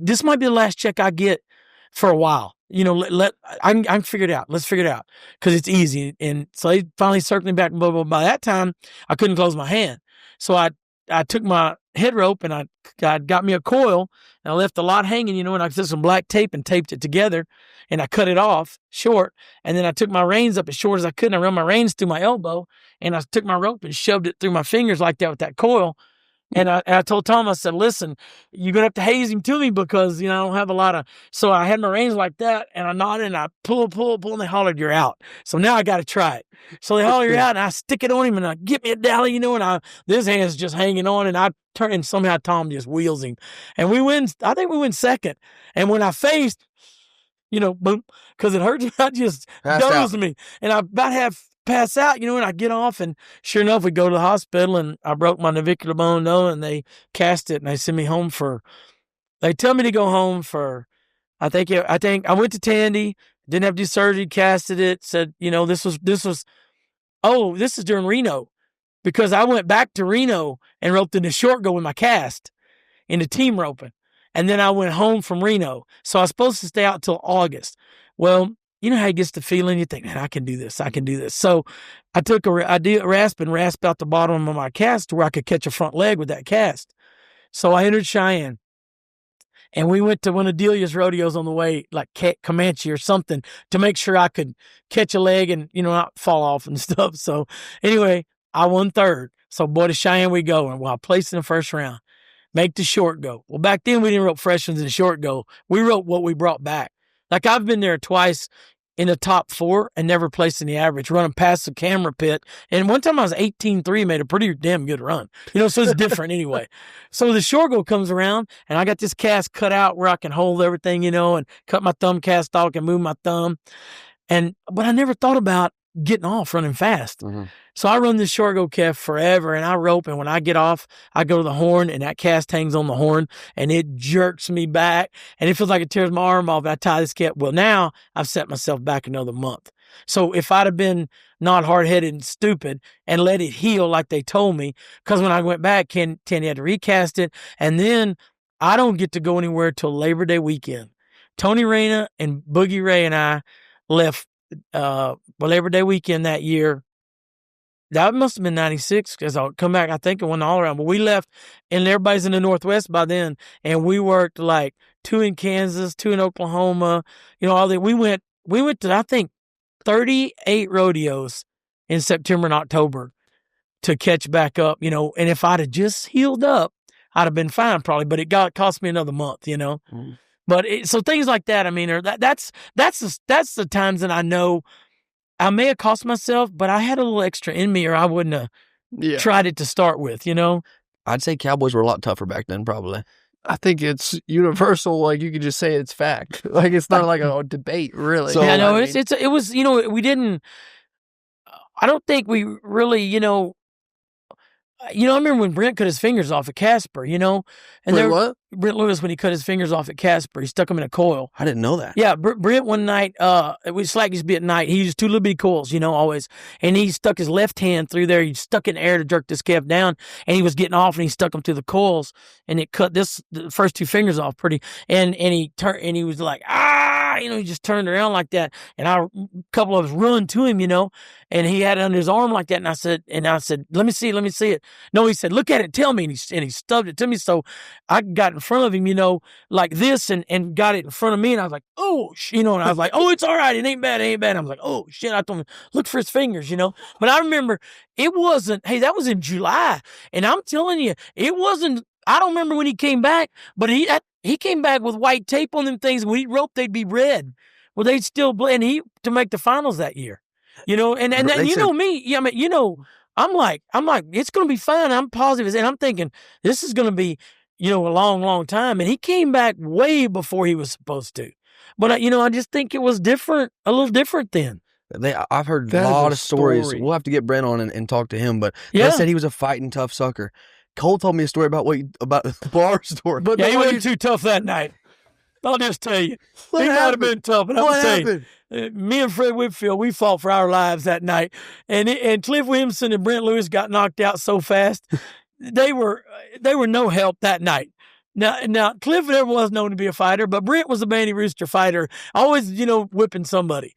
this might be the last check I get for a while. I can figure it out. Let's figure it out, because it's easy. And so they finally circled me back. But by that time, I couldn't close my hand. So I took my head rope and I got me a coil, and I left a lot hanging, and I took some black tape and taped it together, and I cut it off short. And then I took my reins up as short as I could, and I run my reins through my elbow, and I took my rope and shoved it through my fingers like that with that coil. And I told Tom, I said, listen, you're going to have to haze him to me, because, I don't have a lot of, so I had my reins like that, and I nodded, and I pull, and they hollered, you're out. So now I got to try it. So they holler, you're out, and I stick it on him, and I get me a dally, and this hand's just hanging on, and I turn, and somehow Tom just wheels him. And I think we win second. And when I faced, boom, because it hurt, I just dozed me. And I about half pass out, and I get off, and sure enough, we go to the hospital, and I broke my navicular bone, and they cast it, and they send me home they tell me to go home for, I think I went to Tandy, didn't have to do surgery, casted it, said, this is during Reno, because I went back to Reno and roped in the short go with my cast in the team roping. And then I went home from Reno. So I was supposed to stay out till August. Well, you know how it gets the feeling, you think, man, I can do this. So I took I did rasped out the bottom of my cast to where I could catch a front leg with that cast. So I entered Cheyenne. And we went to one of Delia's rodeos on the way, like Comanche or something, to make sure I could catch a leg and, not fall off and stuff. So anyway, I won third. So boy, to Cheyenne we go. And I placed in the first round. Make the short go. Well, back then we didn't rope fresh ones in the short go. We roped what we brought back. Like I've been there twice in the top 4 and never placed in the average, running past the camera pit. And one time I was 18-3, made a pretty damn good run. So it's different anyway. So the short go comes around, and I got this cast cut out where I can hold everything, and cut my thumb cast off and move my thumb. But I never thought about getting off running fast. Mm-hmm. So I run this short go calf forever, and I rope, and when I get off, I go to the horn, and that cast hangs on the horn, and it jerks me back, and it feels like it tears my arm off, and I tie this calf. Well, now I've set myself back another month. So if I'd have been not hard-headed and stupid and let it heal like they told me, because when I went back, Tandy had to recast it, and then I don't get to go anywhere till Labor Day weekend. Tony Reyna and Boogie Ray and I left Labor Day weekend that year. That must have been 96, because I'll come back, I think, and won all around. But we left, and everybody's in the Northwest by then, and we worked like 2 in Kansas, 2 in Oklahoma, all that. We went to, I think, 38 rodeos in September and October to catch back up, and if I'd have just healed up, I'd have been fine probably, but it cost me another month, Mm. But so things like that, that's the times that I know I may have cost myself, but I had a little extra in me, or I wouldn't have tried it to start with, I'd say Cowboys were a lot tougher back then, probably. I think it's universal. Like, you could just say it's fact. Like, it's not like a debate, really. So, no, it was, we didn't, I don't think we really, I remember when Brent cut his fingers off at Casper, and what? Brent Lewis, when he cut his fingers off at Casper, he stuck them in a coil. I didn't know that. Yeah, Brent one night, slack used to be at night. He used 2 little bitty coils, always. And he stuck his left hand through there. He stuck it in the air to jerk this calf down, and he was getting off, and he stuck them through the coils, and it cut the first 2 fingers off pretty. And he turned, and he was like, he just turned around like that. And a couple of us run to him, and he had it under his arm like that. And I said, let me see it. No, he said, look at it, tell me. And he stubbed it to me. So I got in front of him, like this, and got it in front of me. And I was like, oh, and I was like, oh, it's all right. It ain't bad. I was like, oh, shit. I told him, look for his fingers, But I remember it wasn't, hey, that was in July. And I'm telling you, it wasn't, I don't remember when he came back, but he came back with white tape on them things. When he roped, they'd be red. Well, they'd still blend. To make the finals that year, and me. Yeah, I'm like, it's going to be fine. I'm positive. And I'm thinking this is going to be, a long, long time. And he came back way before he was supposed to. But, I just think it was different, a little different then. I've heard a lot of stories. We'll have to get Brent on and talk to him. But they said he was a fighting tough sucker. Cole told me a story about the bar story. But he wasn't too tough that night. I'll just tell you. He might have been tough. And what happened? Me and Fred Whitfield, we fought for our lives that night. And Cliff Williamson and Brent Lewis got knocked out so fast. They were no help that night. Now Cliff never was known to be a fighter, but Brent was a Bandy Rooster fighter, always, whipping somebody.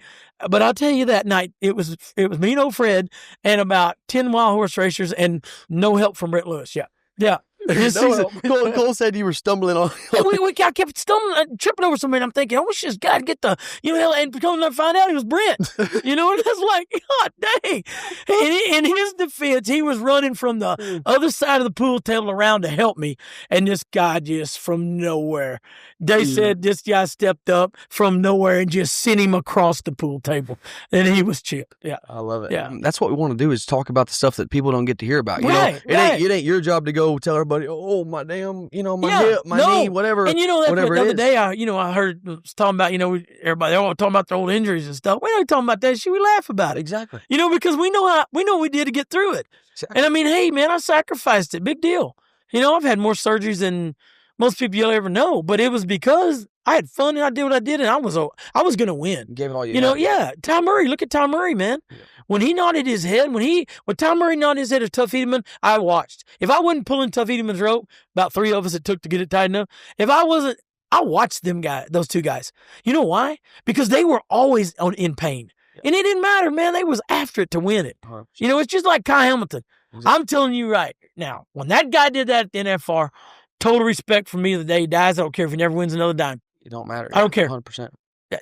But I'll tell you that night, it was me and old Fred and about 10 wild horse racers and no help from Brent Lewis. Yeah. Cole said you were stumbling on. I kept stumbling, tripping over somebody. And I'm thinking, I wish this guy would get the, and come to find out he was Brent. And it's like, God dang. In his defense, he was running from the other side of the pool table around to help me. And this guy just from nowhere. They said this guy stepped up from nowhere and just sent him across the pool table. And he was chipped. Yeah. I love it. Yeah. That's what we want to do, is talk about the stuff that people don't get to hear about. It ain't your job to go tell everybody, oh, my damn, my hip, my knee, whatever. And the other day, I heard talking about, everybody, they're all talking about their old injuries and stuff. We ain't talking about that shit. We laugh about it. Exactly. Because we know what we did to get through it. Exactly. And hey, man, I sacrificed it. Big deal. I've had more surgeries than most people you'll ever know, but it was because I had fun and I did what I did, and I was going to win. You gave it all you You know, had. yeah. Tom Murray, look at Tom Murray, man. Yeah. When he nodded his head, when Tom Murray nodded his head at Tuff Hedeman, I watched. If I wasn't pulling Tuff Hedeman's rope, about 3 of us it took to get it tightened up. If I wasn't, I watched those 2 guys. You know why? Because they were always in pain. Yeah. And it didn't matter, man. They was after it to win it. 100%. You know, it's just like Kai Hamilton. Exactly. I'm telling you right now, when that guy did that at the NFR, total respect for me the day he dies. I don't care if he never wins another dime. It don't matter. I don't care. 100%.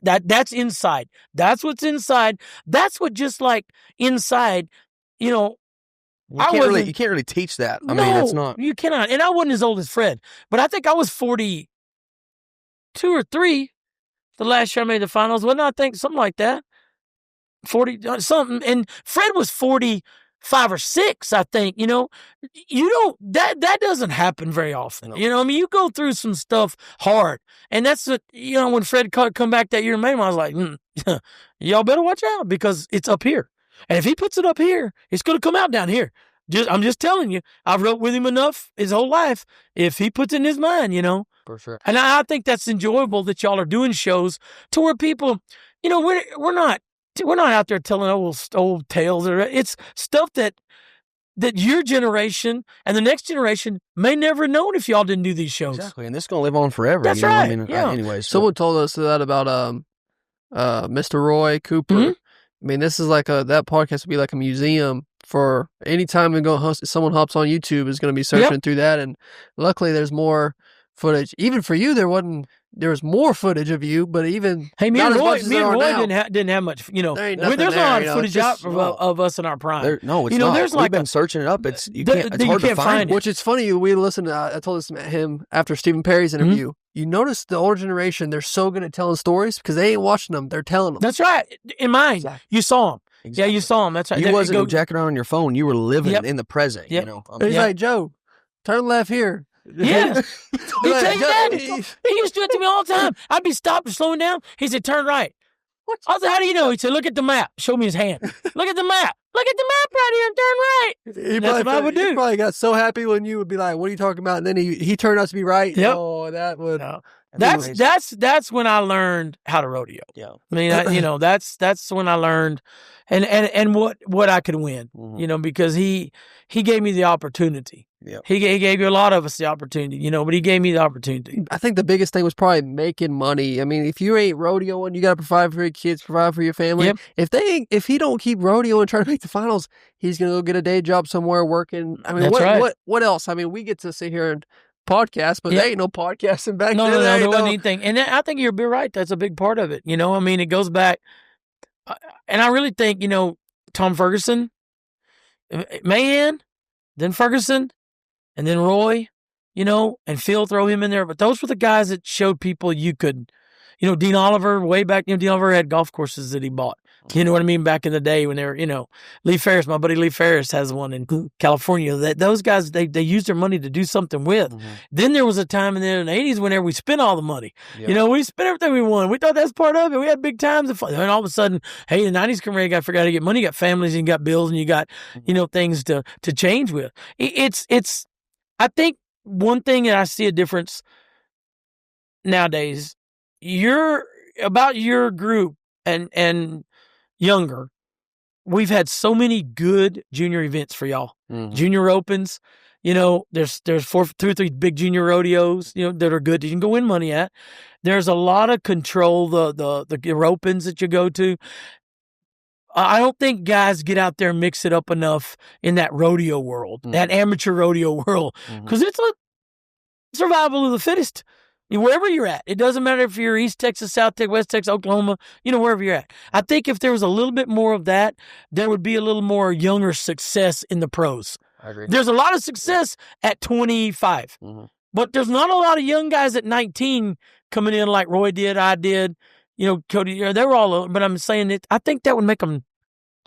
That's inside. That's what's inside. That's what just like inside, you know. You can't really teach that. I mean, it's not. You cannot. And I wasn't as old as Fred, but I think I was 42 or 3 the last year I made the finals. Wasn't I? Think something like that. 40 something. And Fred was 45 or 6, I think. You know, that doesn't happen very often. No. You know, I mean, you go through some stuff hard, and that's what, you know, when Fred come back that year in May, I was like, y'all better watch out because it's up here, and if he puts it up here, it's going to come out down here. I'm just telling you, I've rode with him enough his whole life. If he puts it in his mind, you know, for sure. And I think that's enjoyable that y'all are doing shows to where people, you know, we're not out there telling old tales. It's stuff that your generation and the next generation may never have known if y'all didn't do these shows. Exactly, and this is going to live on forever. That's you know? right. I mean, yeah. Anyways, someone told us that about Mr. Roy Cooper. Mm-hmm. I mean, this is like that podcast would be like a museum for any time someone hops on YouTube is going to be searching through that, and luckily there's more footage. Even for you, there was more footage of you, but even me and Roy now. didn't have much. You know, there's there, a lot of footage out of us in our prime. It's not. There's We've been searching it up. It's hard to find it. Which is funny. We listened to. I told this to him after Stephen Perry's interview. Mm-hmm. You notice the older generation, they're so good at telling stories because they ain't watching them; they're telling them. That's right. In mine, exactly. You saw them. Exactly. Yeah, you saw them. That's right. You wasn't jacking around on your phone. You were living in the present. Yep. You know. He's like, Joe, turn left here. Yeah. He tell you that. He used to do it to me all the time. I'd be stopped or slowing down. He said, turn right. I said, how do you know? He said, look at the map. Show me his hand. Look at the map. Look at the map right here and turn right. That's what I would do. He probably got so happy when you would be like, what are you talking about? And then he turned out to be right. Yep. Oh, that would. No. That's when I learned how to rodeo. Yeah. I mean, that's when I learned and what I could win, mm-hmm. you know, because he gave me the opportunity. Yeah. He gave a lot of us the opportunity, you know, but he gave me the opportunity. I think the biggest thing was probably making money. I mean, if you ain't rodeoing, you got to provide for your kids, provide for your family. Yep. If he don't keep rodeoing and trying to make the finals, he's going to go get a day job somewhere working. I mean, what else? I mean, we get to sit here and podcast, but there ain't no podcasting back then. No, there wasn't anything. And I think you're right. That's a big part of it. You know, I mean, it goes back. And I really think, you know, Tom Ferguson, Mahan, then Ferguson, and then Roy, you know, and Phil, throw him in there. But those were the guys that showed people you could, you know, Dean Oliver, way back, you know, Dean Oliver had golf courses that he bought. You know what I mean? Back in the day when they were, you know, Lee Ferris, my buddy Lee Ferris has one in California. Those guys, they used their money to do something with. Mm-hmm. Then there was a time in the 80s whenever we spent all the money. Yep. You know, we spent everything we won. We thought that's part of it. We had big times. And all of a sudden, hey, the 90s come around, you got to figure out how to get money. You got families and you got bills and you got, you know, things to change with. It's, I think one thing that I see a difference nowadays, your group and younger, we've had so many good junior events for y'all. Mm-hmm. Junior opens, you know, there's 2 or 3 big junior rodeos, you know, that are good that you can go win money at. There's a lot of control, the opens that you go to. I don't think guys get out there and mix it up enough in that rodeo world, that amateur rodeo world, because it's a survival of the fittest. Wherever you're at, it doesn't matter if you're East Texas, South Texas, West Texas, Oklahoma, you know, wherever you're at. I think if there was a little bit more of that, there would be a little more younger success in the pros. I agree. There's a lot of success at 25, but there's not a lot of young guys at 19 coming in like Roy did, I did, you know, Cody, they were all, but I'm saying that I think that would make them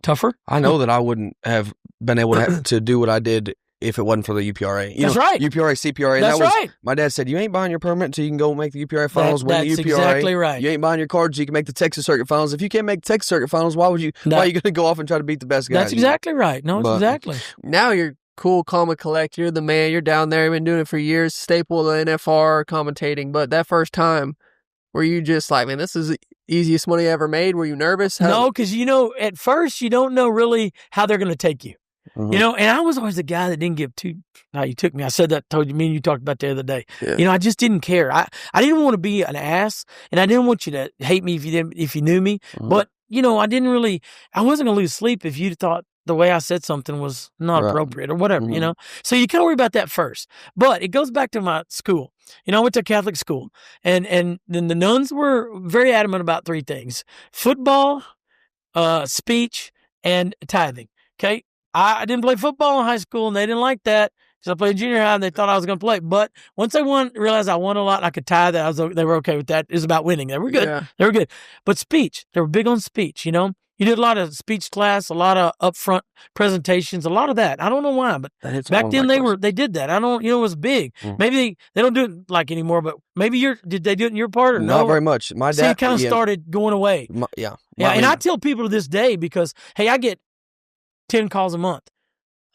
tougher. I know that I wouldn't have been able to do what I did if it wasn't for the UPRA. That's right. UPRA, CPRA. That's right. My dad said, you ain't buying your permit until you can go make the UPRA finals, win the UPRA. That's exactly right. You ain't buying your cards so you can make the Texas Circuit finals. If you can't make the Texas Circuit finals, why are you going to go off and try to beat the best guys? That's exactly right. No, exactly. Now you're cool, calm, and collect. You're the man. You're down there. You've been doing it for years. Staple of the NFR commentating. But that first time, were you just like, man, this is the easiest money I ever made? Were you nervous? No, because, at first you don't know really how they're going to take you. Mhm. And I was always the guy that didn't give two how you took me. I said that, told you, me and you talked about the other day. Yeah. I just didn't care. I didn't want to be an ass, and I didn't want you to hate me if you knew me. Mhm. But, I wasn't going to lose sleep if you thought the way I said something was not Right. appropriate or whatever, Mhm. So you kind of worry about that first. But it goes back to my school. I went to Catholic school, and then the nuns were very adamant about three things: football, speech, and tithing. Okay. I didn't play football in high school, and they didn't like that because I played junior high, and they thought I was going to play. But once they realized I won a lot and I could tithe, they were okay with that. It was about winning. They were good. Yeah. They were good. But speech, they were big on speech, You did a lot of speech class, a lot of upfront presentations, a lot of that. I don't know why, but That hits back all then my questions. they did that. I don't, it was big. Mm. Maybe they don't do it like anymore, but maybe did they do it in your part or no? Not very much. My See, dad it kind of started going away. Yeah. Yeah, I and mean, I tell people to this day because, hey, I get 10 calls a month.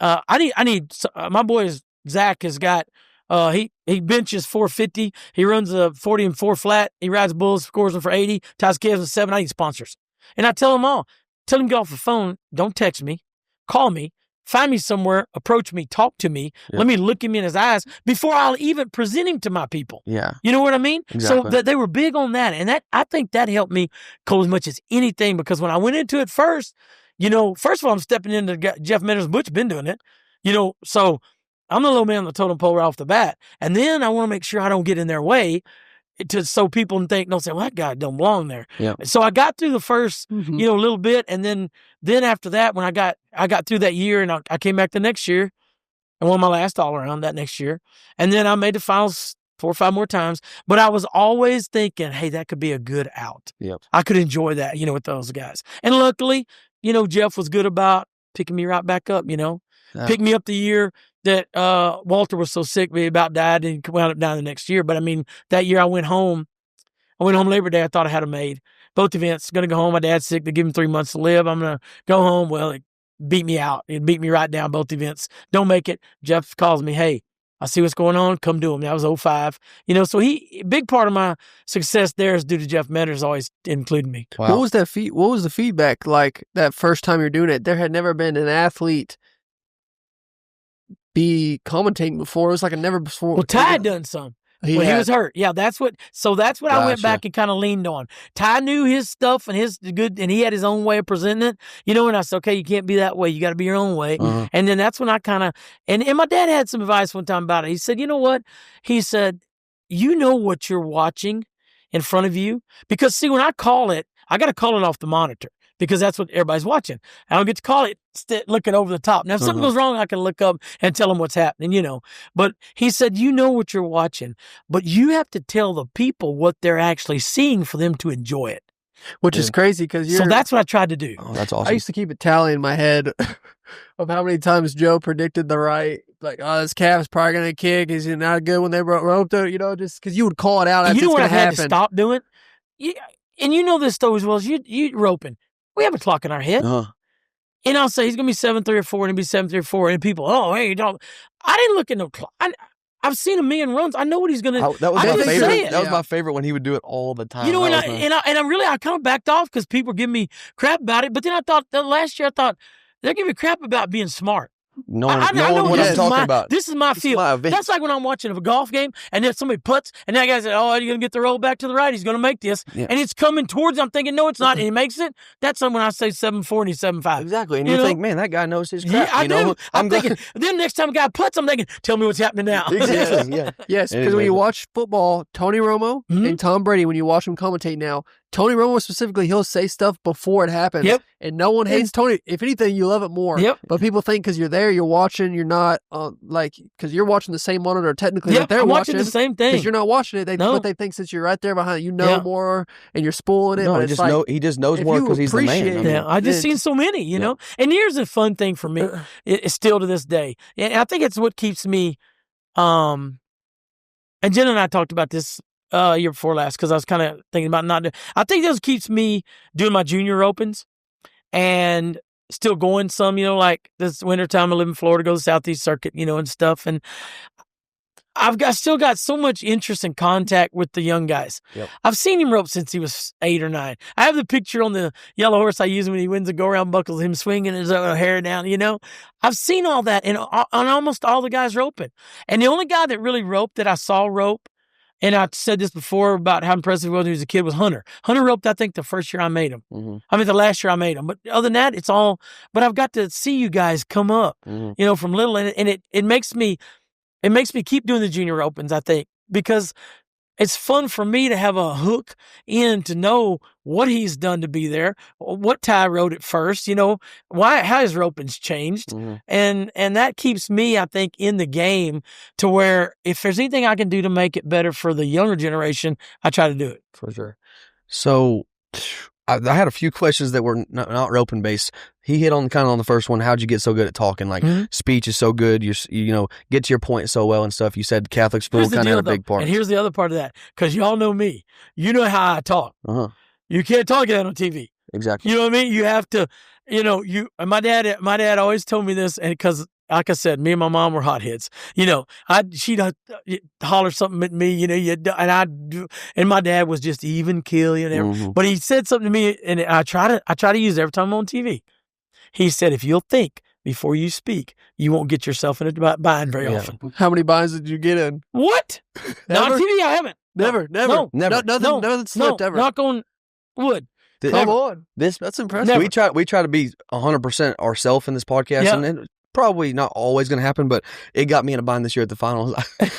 I need my boy Zach has got he benches 450. He runs a 40 and 4 flat. He rides bulls, scores them for 80. Ties calves with 7. I need sponsors, and I tell them all. Tell them to get off the phone. Don't text me. Call me. Find me somewhere. Approach me. Talk to me. Yeah. Let me look him in his eyes before I'll even present him to my people. yeah. You know what I mean? Exactly. So they were big on that, and I think that helped me, Cole, as much as anything, because when I went into it first, first of all, I'm stepping into Jeff Mender's Butch, been doing it, so I'm the little man on the totem pole right off the bat, and then I want to make sure I don't get in their way, so people don't say, well, that guy don't belong there. Yeah. So I got through the first, Mhm. little bit, and then after that, when I got through that year, and I came back the next year, and won my last all around that next year, and then I made the finals 4 or 5 more times. But I was always thinking, hey, that could be a good out. Yep. I could enjoy that, with those guys. And luckily, Jeff was good about picking me right back up. Yeah. Picked me up the year that Walter was so sick, he about died, and he wound up dying the next year. But I mean, that year I went home Labor Day. I thought I had him made. Both events, going to go home. My dad's sick. They give him 3 months to live. I'm going to go home. Well, it beat me out. It beat me right down, both events. Don't make it. Jeff calls me, hey, I see what's going on. Come do them. That was 05. So big part of my success there is due to Jeff Metters always including me. Wow. What was the feedback like that first time you're doing it? There had never been an athlete be commentating before. It was like a never before. Well, Ty had done some. He was hurt. Yeah, that's what I went back and kind of leaned on. Ty knew his stuff and his good, and he had his own way of presenting it. And I said, okay, you can't be that way. You got to be your own way. Uh-huh. And then that's when I kind of, and my dad had some advice one time about it. He said, you know what? He said, you know what you're watching in front of you? Because see, when I call it, I got to call it off the monitor because that's what everybody's watching. I don't get to call it looking over the top. Now, if something goes wrong, I can look up and tell them what's happening, But he said, you know what you're watching, but you have to tell the people what they're actually seeing for them to enjoy it. Which is crazy because So that's what I tried to do. Oh, that's awesome. I used to keep a tally in my head of how many times Joe predicted the right, like, oh, this calf's probably going to kick. Is he not good when they roped it? Just because you would call it out as And it's you know what going I to had happen. to stop doing? And you know this though as well as you roping. We have a clock in our head. Uh-huh. And I'll say he's going to be 7.3 or 4 and he'll be 7.3 or 4. And people, oh, hey, you don't. I didn't look at no clock. I've seen a million runs. I know what he's going to. That was I my didn't favorite. say it. That was my favorite when he would do it all the time. And That was I kind of backed off because people were giving me crap about it. But then I thought last year they're giving me crap about being smart. no I one know what this I'm is talking my, about. This is my It's field. my event. That's like when I'm watching a golf game and then somebody puts and that guy said, oh, you're going to get the roll back to the right. He's going to make this. Yeah. And it's coming towards I'm thinking, no, it's not. And he makes it. That's when I say 7.4 and he's 7.5. Exactly. And You you know? think, man, that guy knows his crap. Yeah, I do. I'm glad- thinking, then next time a guy puts, I'm thinking, tell me what's happening now. Exactly. Yeah. Yes, It because is when you amazing. watch football, Tony Romo Mhm. and Tom Brady, when you watch them commentate now, Tony Romo specifically, he'll say stuff before it happens. Yep. And no one hates Tony. If anything, you love it more. Yep. But people think because you're there, you're watching, you're not, because you're watching the same monitor technically Yep, that they're I'm watching. watching the same Because thing. you're not watching it. No. But they think since you're right there behind, Yeah. more and you're spooling it. No, but he it's just like, he just knows if more you because he's the man. appreciate Yeah, I just It's- seen so many, you know. And here's the fun thing for me, it's still to this day, and I think it's what keeps me. And Jen and I talked about this year before last because I was kind of thinking about not doing. I think this keeps me doing my junior opens, and still going some, like this wintertime I live in Florida, go to the Southeast Circuit, and stuff. And still got so much interest and contact with the young guys. Yep. I've seen him rope since he was 8 or 9. I have the picture on the yellow horse I use when he wins the go-around buckles, him swinging his hair down, I've seen all that and on almost all the guys roping. And the only guy that really roped that I saw rope, and I said this before about how impressive he was when he was a kid, was Hunter. Hunter roped, I think, the first year I made him. Mm-hmm. I mean, the last year I made him. But other than that, it's all, but I've got to see you guys come up, from little, and it makes me keep doing the junior opens, I think, because it's fun for me to have a hook in to know what he's done to be there, what Ty rode at first, how his roping's changed. And that keeps me, I think, in the game to where if there's anything I can do to make it better for the younger generation, I try to do it. For sure. So I had a few questions that were not roping based. He hit on kind of on the first one. How'd you get so good at talking? Like speech is so good. You get to your point so well and stuff. You said Catholic school kind of had a big part. And here's the other part of that, because y'all know me. You know how I talk. You can't talk that on TV. Exactly. You know what I mean? You have to. My dad always told me this, and because, like I said, me and my mom were hotheads. She'd holler something at me, and my dad was just even keel, But he said something to me, and I try to use it every time I'm on TV. He said, if you'll think before you speak, you won't get yourself in a bind very often. How many binds did you get in? What? Not on TV, I haven't. Never. No, never. Nothing slipped ever. Knock on wood. Come on. That's impressive. We try to be 100% ourselves in this podcast, and it's probably not always going to happen, but it got me in a bind this year at the finals.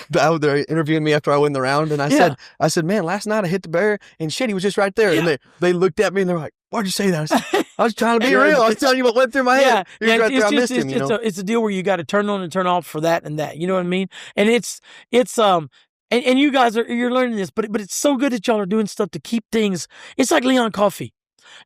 They're interviewing me after I win the round, and I said, man, last night I hit the bear, and shit, he was just right there. And they looked at me, and they're like, why'd you say that? I was trying to be real. I was telling you what went through my head. He was right there. I missed him, It's a deal where you got to turn on and turn off for that and that. You know what I mean? And it's and you guys you're learning this, but it's so good that y'all are doing stuff to keep things. It's like Leon Coffey.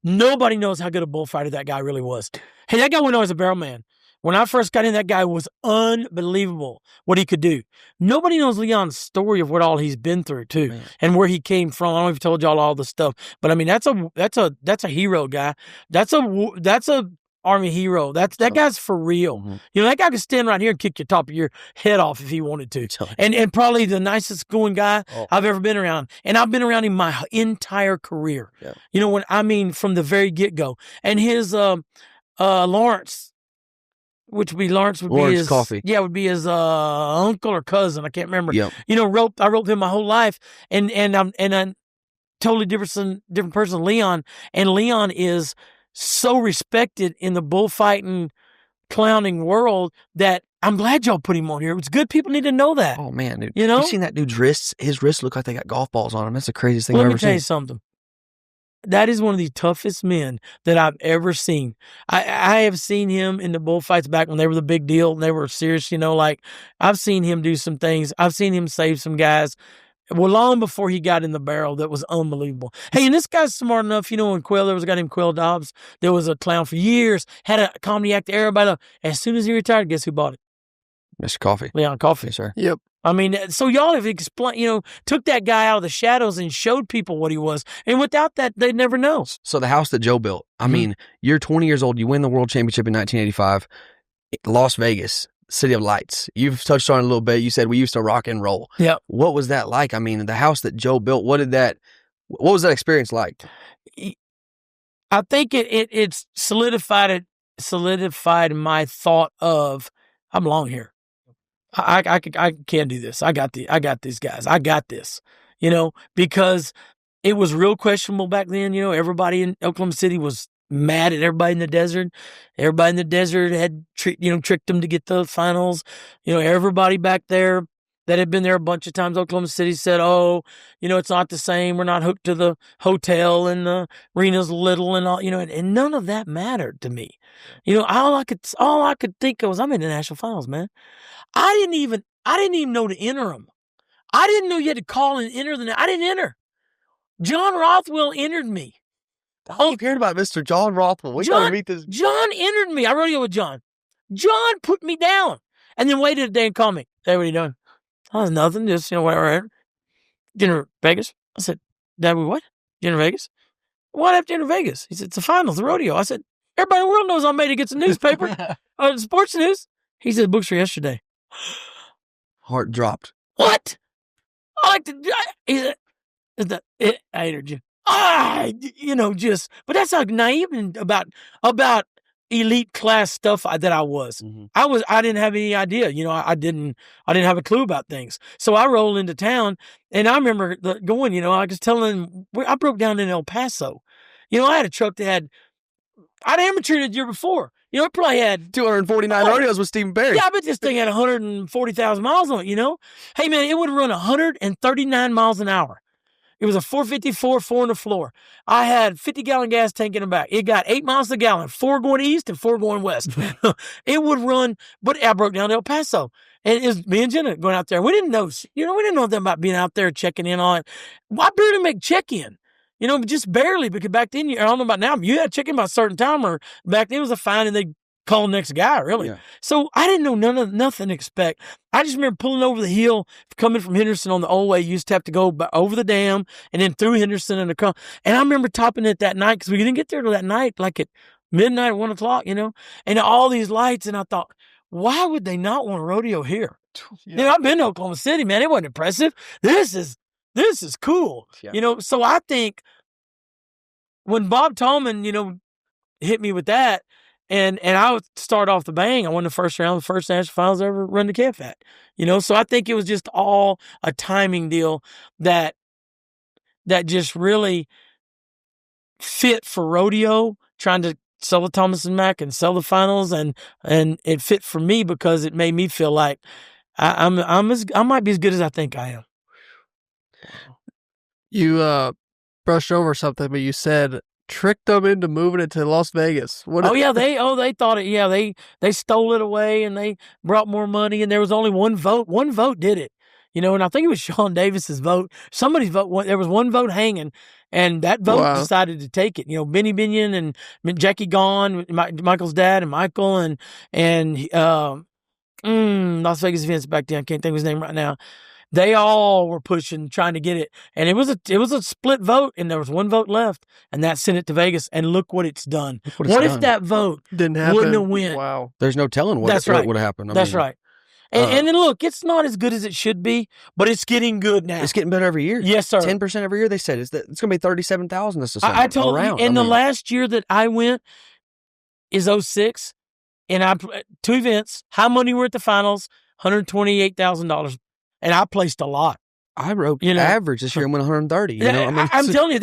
Nobody knows how good a bullfighter that guy really was. Hey, that guy went on as a barrel man. When I first got in, that guy was unbelievable what he could do. Nobody knows Leon's story of what all he's been through too, and where he came from. I don't know if he told y'all all the stuff, but I mean that's a hero guy. That's a Army hero. That guy's for real. That guy could stand right here and kick your top of your head off if he wanted to. And probably the nicest going guy I've ever been around. And I've been around him my entire career. Yeah. From the very get go. And his Lawrence. Which would be Lawrence be his Coffee. Yeah, would be his uncle or cousin. I can't remember. Yep. I roped him my whole life, and I'm totally different person, Leon. And Leon is so respected in the bullfighting, clowning world that I'm glad y'all put him on here. It's good. People need to know that. Oh man, dude. You seen that dude's wrists? His wrists look like they got golf balls on them. That's the craziest thing I've ever seen. Let me tell you something. That is one of the toughest men that I've ever seen. I have seen him in the bullfights back when they were the big deal and they were serious, I've seen him do some things. I've seen him save some guys. Well, long before he got in the barrel, that was unbelievable. Hey, and this guy's smart enough, when Quill, there was a guy named Quill Dobbs, there was a clown for years, had a comedy act that everybody loved. As soon as he retired, guess who bought it? Mr. Coffee. Leon Coffee. Yes, sir. Yep. So y'all have explained, took that guy out of the shadows and showed people what he was. And without that, they'd never know. So the house that Joe built, you're 20 years old, you win the world championship in 1985, Las Vegas, City of Lights. You've touched on it a little bit. You said we used to rock and roll. Yeah. What was that like? The house that Joe built, what was that experience like? I think it solidified my thought of, I belong here. I can do this. I got these guys. I got this, because it was real questionable back then. Everybody in Oklahoma City was mad at everybody in the desert. Everybody in the desert had tricked them to get the finals. Everybody back there that had been there a bunch of times, Oklahoma City said, oh, it's not the same. We're not hooked to the hotel and the arena's little and all, and none of that mattered to me. All I could think of was, I'm in the national finals, man. I didn't even know to enter them. I didn't know you had to call and enter I didn't enter. John Rothwell entered me. I keep hearing about Mr. John Rothwell. We got to meet this. John entered me. I rodeo with John. John put me down and then waited a day and called me. Hey, what are you doing? I was nothing. Just, whatever. Dinner Vegas. I said, Dad, what? Dinner Vegas? What happened to Dinner Vegas? He said, it's the finals, the rodeo. I said, Everybody in the world knows I'm made against the newspaper, sports news. He said, books for yesterday. Heart dropped. What? I like to. He said, I heard you. But that's how naive and about elite class stuff that I was. Mm-hmm. I didn't have any idea. I didn't have a clue about things. So I rolled into town, and I remember going. I was telling them I broke down in El Paso. I had a truck that I'd amateured the year before. It probably had 249 rodeos with Stephen Perry. Yeah, I bet this thing had 140,000 miles on it. Hey man, it would run 139 miles an hour. It was a 454, 4 on the floor. I had 50-gallon gas tank in the back. It got 8 miles a gallon, 4 going east and 4 going west. It would run, but I broke down to El Paso. And it was me and Jenna going out there. We didn't know, we didn't know nothing about being out there checking in on it. I barely make check-in, just barely, because back then, I don't know about now, you had to check in by a certain time, or back then it was a fine and they call the next guy, really. Yeah. So I didn't know nothing to expect. I just remember pulling over the hill, coming from Henderson on the old way. You used to have to go over the dam and then through Henderson and I remember topping it that night, because we didn't get there till that night, like at midnight, 1 o'clock, and all these lights. And I thought, why would they not want a rodeo here? Yeah. I've been to Oklahoma City, man. It wasn't impressive. This is cool. Yeah. So I think when Bob Tallman, hit me with that, and I would start off the bang. I won the first round, the first national finals I ever run the calf at. So I think it was just all a timing deal that just really fit for rodeo, trying to sell the Thomas and Mack and sell the finals, and it fit for me because it made me feel like I might be as good as I think I am. You brushed over something, but you said tricked them into moving it to Las Vegas. They thought it. Yeah, they stole it away and they brought more money, and there was only one vote. One vote did it, and I think it was Sean Davis's vote. Somebody's vote. There was one vote hanging, and that vote decided to take it. Benny Binion and Jackie Gahn, Michael's dad, and Michael and Las Vegas events back then. I can't think of his name right now. They all were pushing, trying to get it, and it was a split vote, and there was one vote left, and that sent it to Vegas. And look what it's done. What if that vote didn't happen? Wouldn't have win? Wow, there's no telling what would have happened. That's right. And then look, it's not as good as it should be, but it's getting good now. It's getting better every year. Yes, sir. 10% every year. They said it's going to be 37,000 this December. I told you, and the last year that I went is 06, and I 2 events. High money were at the finals, $128,000. And I placed a lot. I wrote average this year and went 130. I'm telling you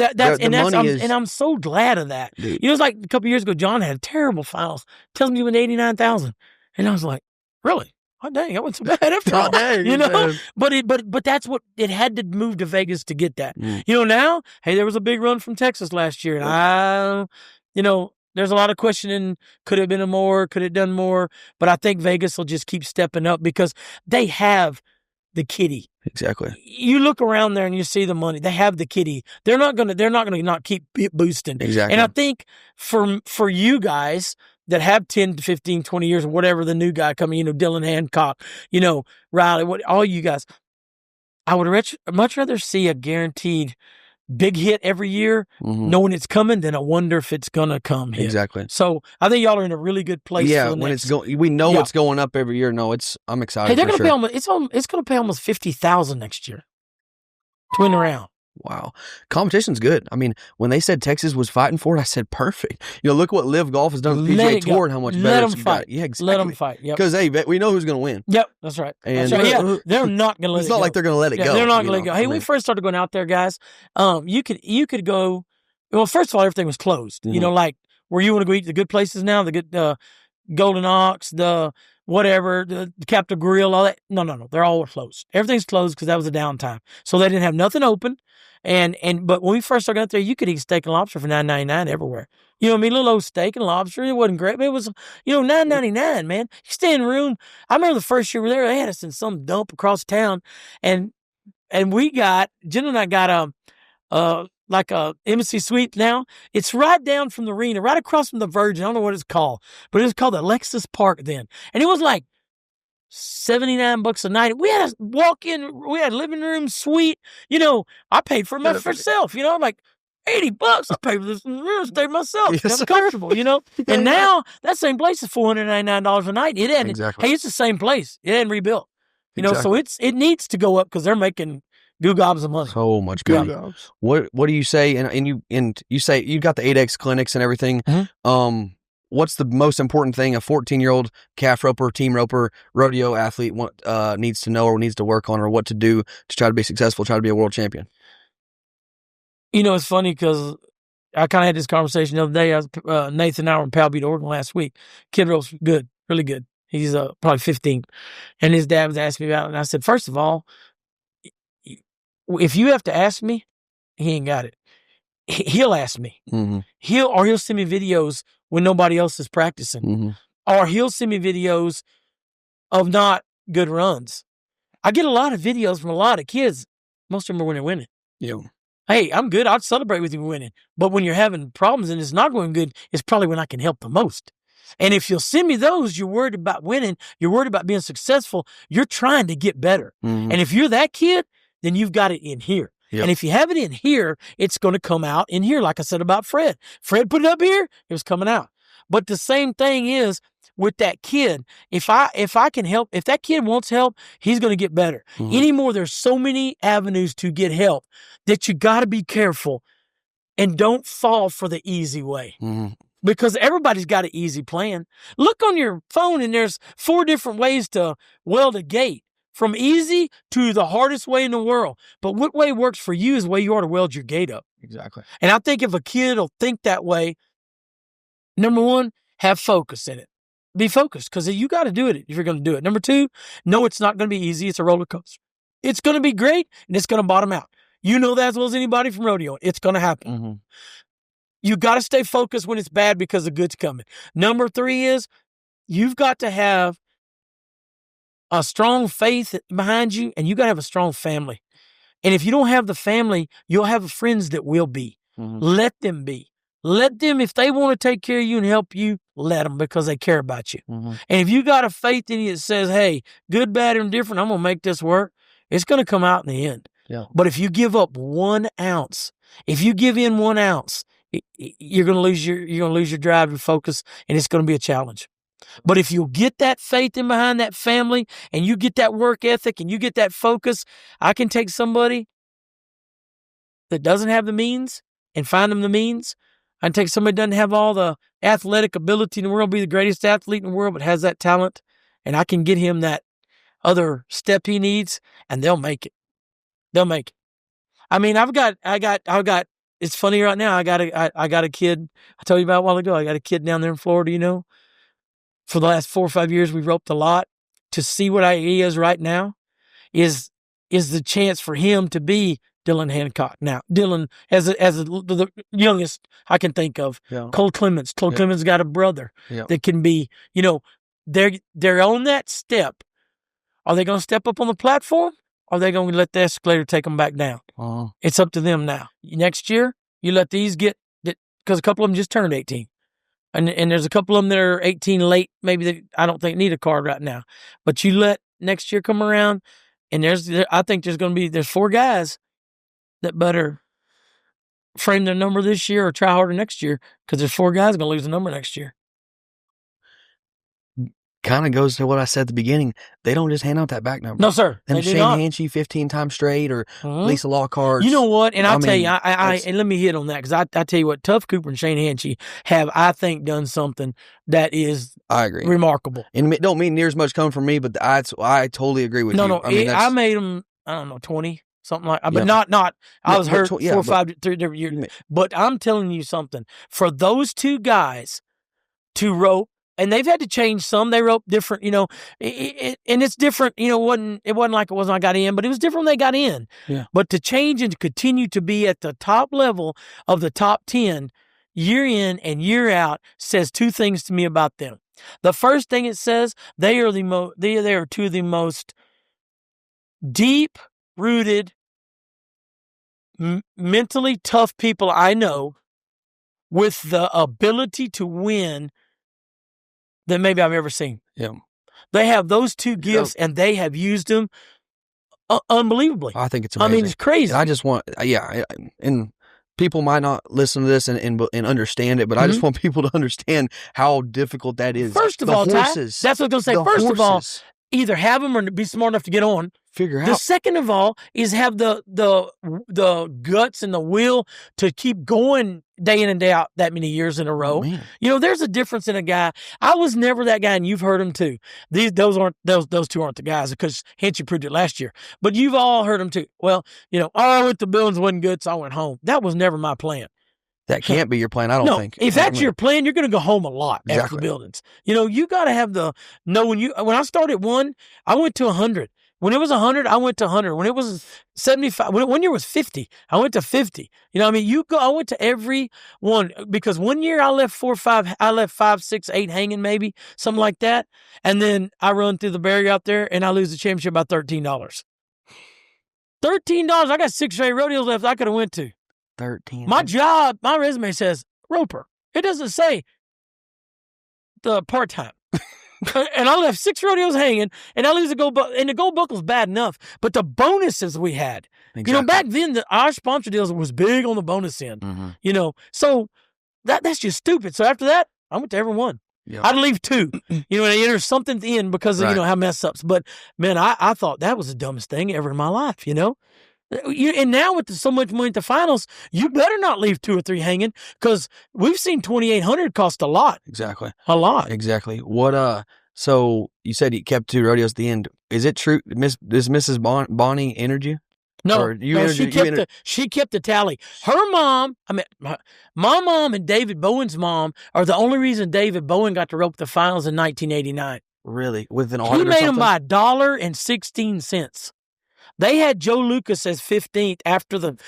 and I'm so glad of that. Dude. It's like a couple years ago, John had terrible finals. Tells me he went 89,000, and I was like, really? Oh dang, I wasn't so bad after all. Dang, But that's what it had to move to Vegas to get that. Now, hey, there was a big run from Texas last year, and there's a lot of questioning. Could it have been more? Could it have done more? But I think Vegas will just keep stepping up because they have the kitty. Exactly. You look around there and you see the money. They have the kitty. They're not gonna not keep boosting. Exactly. And I think for you guys that have 10 to 15, 20 years or whatever, the new guy coming, Dylan Hancock, Riley, all you guys, I would much rather see a guaranteed big hit every year, knowing it's coming, than I wonder if it's gonna come hit. Exactly. So I think y'all are in a really good place. Yeah, for the when it's going, we know it's going up every year. No, I'm excited. Hey, they're gonna pay it's gonna pay almost $50,000 next year to win around. Wow. Competition's good. I mean, when they said Texas was fighting for it, I said perfect. Look what Live Golf has done with PGA Tour and how much better it's got. Yeah, exactly. Let them fight. Yep. Because, hey, we know who's going to win. Yep, that's right. And Yeah, they're not going to let it go. It's not like they're going to let it go. They're not going to let it go. Hey, when we first started going out there, guys, you could go, well, first of all, everything was closed. Like where you want to go eat the good places now, the good Golden Ox, the whatever, the Captain Grill, all that. No. They're all closed. Everything's closed because that was a downtime. So they didn't have nothing open. But when we first started out there, you could eat steak and lobster for $9.99 everywhere. Little old steak and lobster. It wasn't great, but it was, $9.99, man. You stay in a room. I remember the first year we were there, they had us in some dump across town, and Jen and I got like a embassy suite now. It's right down from the arena, right across from the Virgin. I don't know what it's called, but it was called the Lexus Park then. And it was like $79 a night. We had a walk-in, we had a living room suite. I paid for it myself. I'm like, $80. I pay for this real estate myself. Yes, I'm sir. comfortable, you know? And now that same place is $499 a night. It hadn't, Exactly. hey, it's the same place. It hadn't rebuilt. You know, so Exactly. it needs to go up because they're making goo gobs of money. So much Good money. jobs. What do you say? And you say you got the 8X clinics and everything. Mhm. What's the most important thing a 14-year-old calf roper, team roper, rodeo athlete needs to know or needs to work on, or what to do to try to be successful, try to be a world champion? You know, it's funny because I kind of had this conversation the other day. Nathan and I were in Powell Beach, Oregon last week. Kid ropes good, really good. He's probably 15. And his dad was asking me about it. And I said, first of all, if you have to ask me, he ain't got it. He'll ask me. Mm-hmm. He'll send me videos when nobody else is practicing. Mm-hmm. Or he'll send me videos of not good runs. I get a lot of videos from a lot of kids. Most of them are when they're winning. Yeah. Hey, I'm good. I'd celebrate with you winning. But when you're having problems and it's not going good, it's probably when I can help the most. And if you'll send me those, you're worried about winning. You're worried about being successful. You're trying to get better. Mm-hmm. And if you're that kid, then you've got it in here. Yep. And if you have it in here, it's going to come out in here. Like I said about Fred. Fred put it up here, it was coming out. But the same thing is with that kid. If I can help, if that kid wants help, he's going to get better. Mm-hmm. Anymore, there's so many avenues to get help that you got to be careful and don't fall for the easy way. Mm-hmm. Because everybody's got an easy plan. Look on your phone and there's 4 different ways to weld a gate. From easy to the hardest way in the world. But what way works for you is the way you ought to weld your gate up. Exactly. And I think if a kid will think that way, number 1, have focus in it. Be focused because you got to do it if you're going to do it. Number 2, no, it's not going to be easy. It's a roller coaster. It's going to be great and it's going to bottom out. You know that as well as anybody from rodeo. It's going to happen. Mm-hmm. You got to stay focused when it's bad because the good's coming. Number 3 is you've got to have a strong faith behind you, and you got to have a strong family. And if you don't have the family, you'll have friends that will be. Mm-hmm. Let them be. Let them, if they want to take care of you and help you, let them because they care about you. Mm-hmm. And if you got a faith in you that says, hey, good, bad, or indifferent, I'm going to make this work, it's going to come out in the end. Yeah. But if you give up 1 ounce, if you give in 1 ounce, you're going to lose your drive, your focus, and it's going to be a challenge. But if you get that faith in behind that family and you get that work ethic and you get that focus, I can take somebody that doesn't have the means and find them the means. I can take somebody that doesn't have all the athletic ability in the world, be the greatest athlete in the world, but has that talent, and I can get him that other step he needs, and they'll make it. They'll make it. I mean, I got. It's funny right now. I got a kid. I told you about a while ago. I got a kid down there in Florida. You know. For the last 4 or 5 years, we've roped a lot. To see what he is right now is the chance for him to be Dylan Hancock. Now, Dylan, as the youngest I can think of, Yeah. Cole Clemens. Cole Clemens got a brother that can be, you know, they're on that step. Are they going to step up on the platform? Or are they going to let the escalator take them back down? Uh-huh. It's up to them now. Next year, you let these get, because a couple of them just turned 18. And there's a couple of them that are 18 late. Maybe I don't think need a card right now. But you let next year come around, and I think there's 4 guys that better frame their number this year or try harder next year because there's 4 guys going to lose the number next year. Kind of goes to what I said at the beginning. They don't just hand out that back number. No, sir. Them They do Shane not. Hanchy 15 times straight or Lisa Lockhart's. You know what? And I'll tell you, that's- and let me hit on that because I tell you what, Tough Cooper and Shane Hanchy have, I think, done something that is I agree. remarkable. And it don't mean near as much coming from me, but I totally agree with you. No, I mean, I made them, I don't know, 20, something like that. But Yeah. not, I Yeah, was but hurt 4 4 or 5, 3 different years. But I'm telling you something. For those 2 guys to rope, and they've had to change some. They rope different, you know, and it's different. You know, it wasn't like it was when I got in, but it was different when they got in. Yeah. But to change and to continue to be at the top level of the top 10 year in and year out says 2 things to me about them. The first thing it says, they are 2 of the most deep-rooted, mentally tough people I know with the ability to win than maybe I've ever seen. Yeah. They have those 2 gifts, and they have used them unbelievably. I think it's amazing. I mean, it's crazy. I just want, and people might not listen to this and understand it, but I just want people to understand how difficult that is. First of all, horses, Ty, that's what I was going to say. First of all, either have them or be smart enough to get on. Figure out. The second of all is have the guts and the will to keep going day in and day out that many years in a row. Man. There's a difference in a guy. I was never that guy, and you've heard him too. Those two aren't the guys because Hinchy proved it last year. But you've all heard him too. Well, I went to Billings, wasn't good, so I went home. That was never my plan. That can't be your plan, I don't think. If that's your plan, you're going to go home a lot after the buildings. You got to have the when I started 1, I went to 100. When it was 100, I went to 100. When it was 75, when 1 year was 50, I went to 50. I went to every one because 1 year I left 4 or 5, I left 5, 6, 8 hanging maybe, something like that. And then I run through the barrier out there and I lose the championship by $13. $13. I got 6 or 8 rodeos left I could have went to. 13. My job, my resume says roper. It doesn't say the part-time. And I left 6 rodeos hanging, and I lose the gold buckle. And the gold buckle's bad enough, but the bonuses we had. Exactly. Back then, our sponsor deals was big on the bonus end. So that's just stupid. So after that, I went to every one. Yep. I'd leave 2. And there's something at the end because of, how mess ups. But, man, I thought that was the dumbest thing ever in my life, And now with so much money at the finals, you better not leave 2 or 3 hanging because we've seen 2,800 cost a lot. Exactly. A lot. Exactly. What? So you said you kept 2 rodeos at the end. Is it true? Does Mrs. Bonnie entered you? No, she kept the tally. Her mom, my mom and David Bowen's mom are the only reason David Bowen got to rope the finals in 1989. Really? With an audit He or made something? them by $1.16. They had Joe Lucas as 15th after and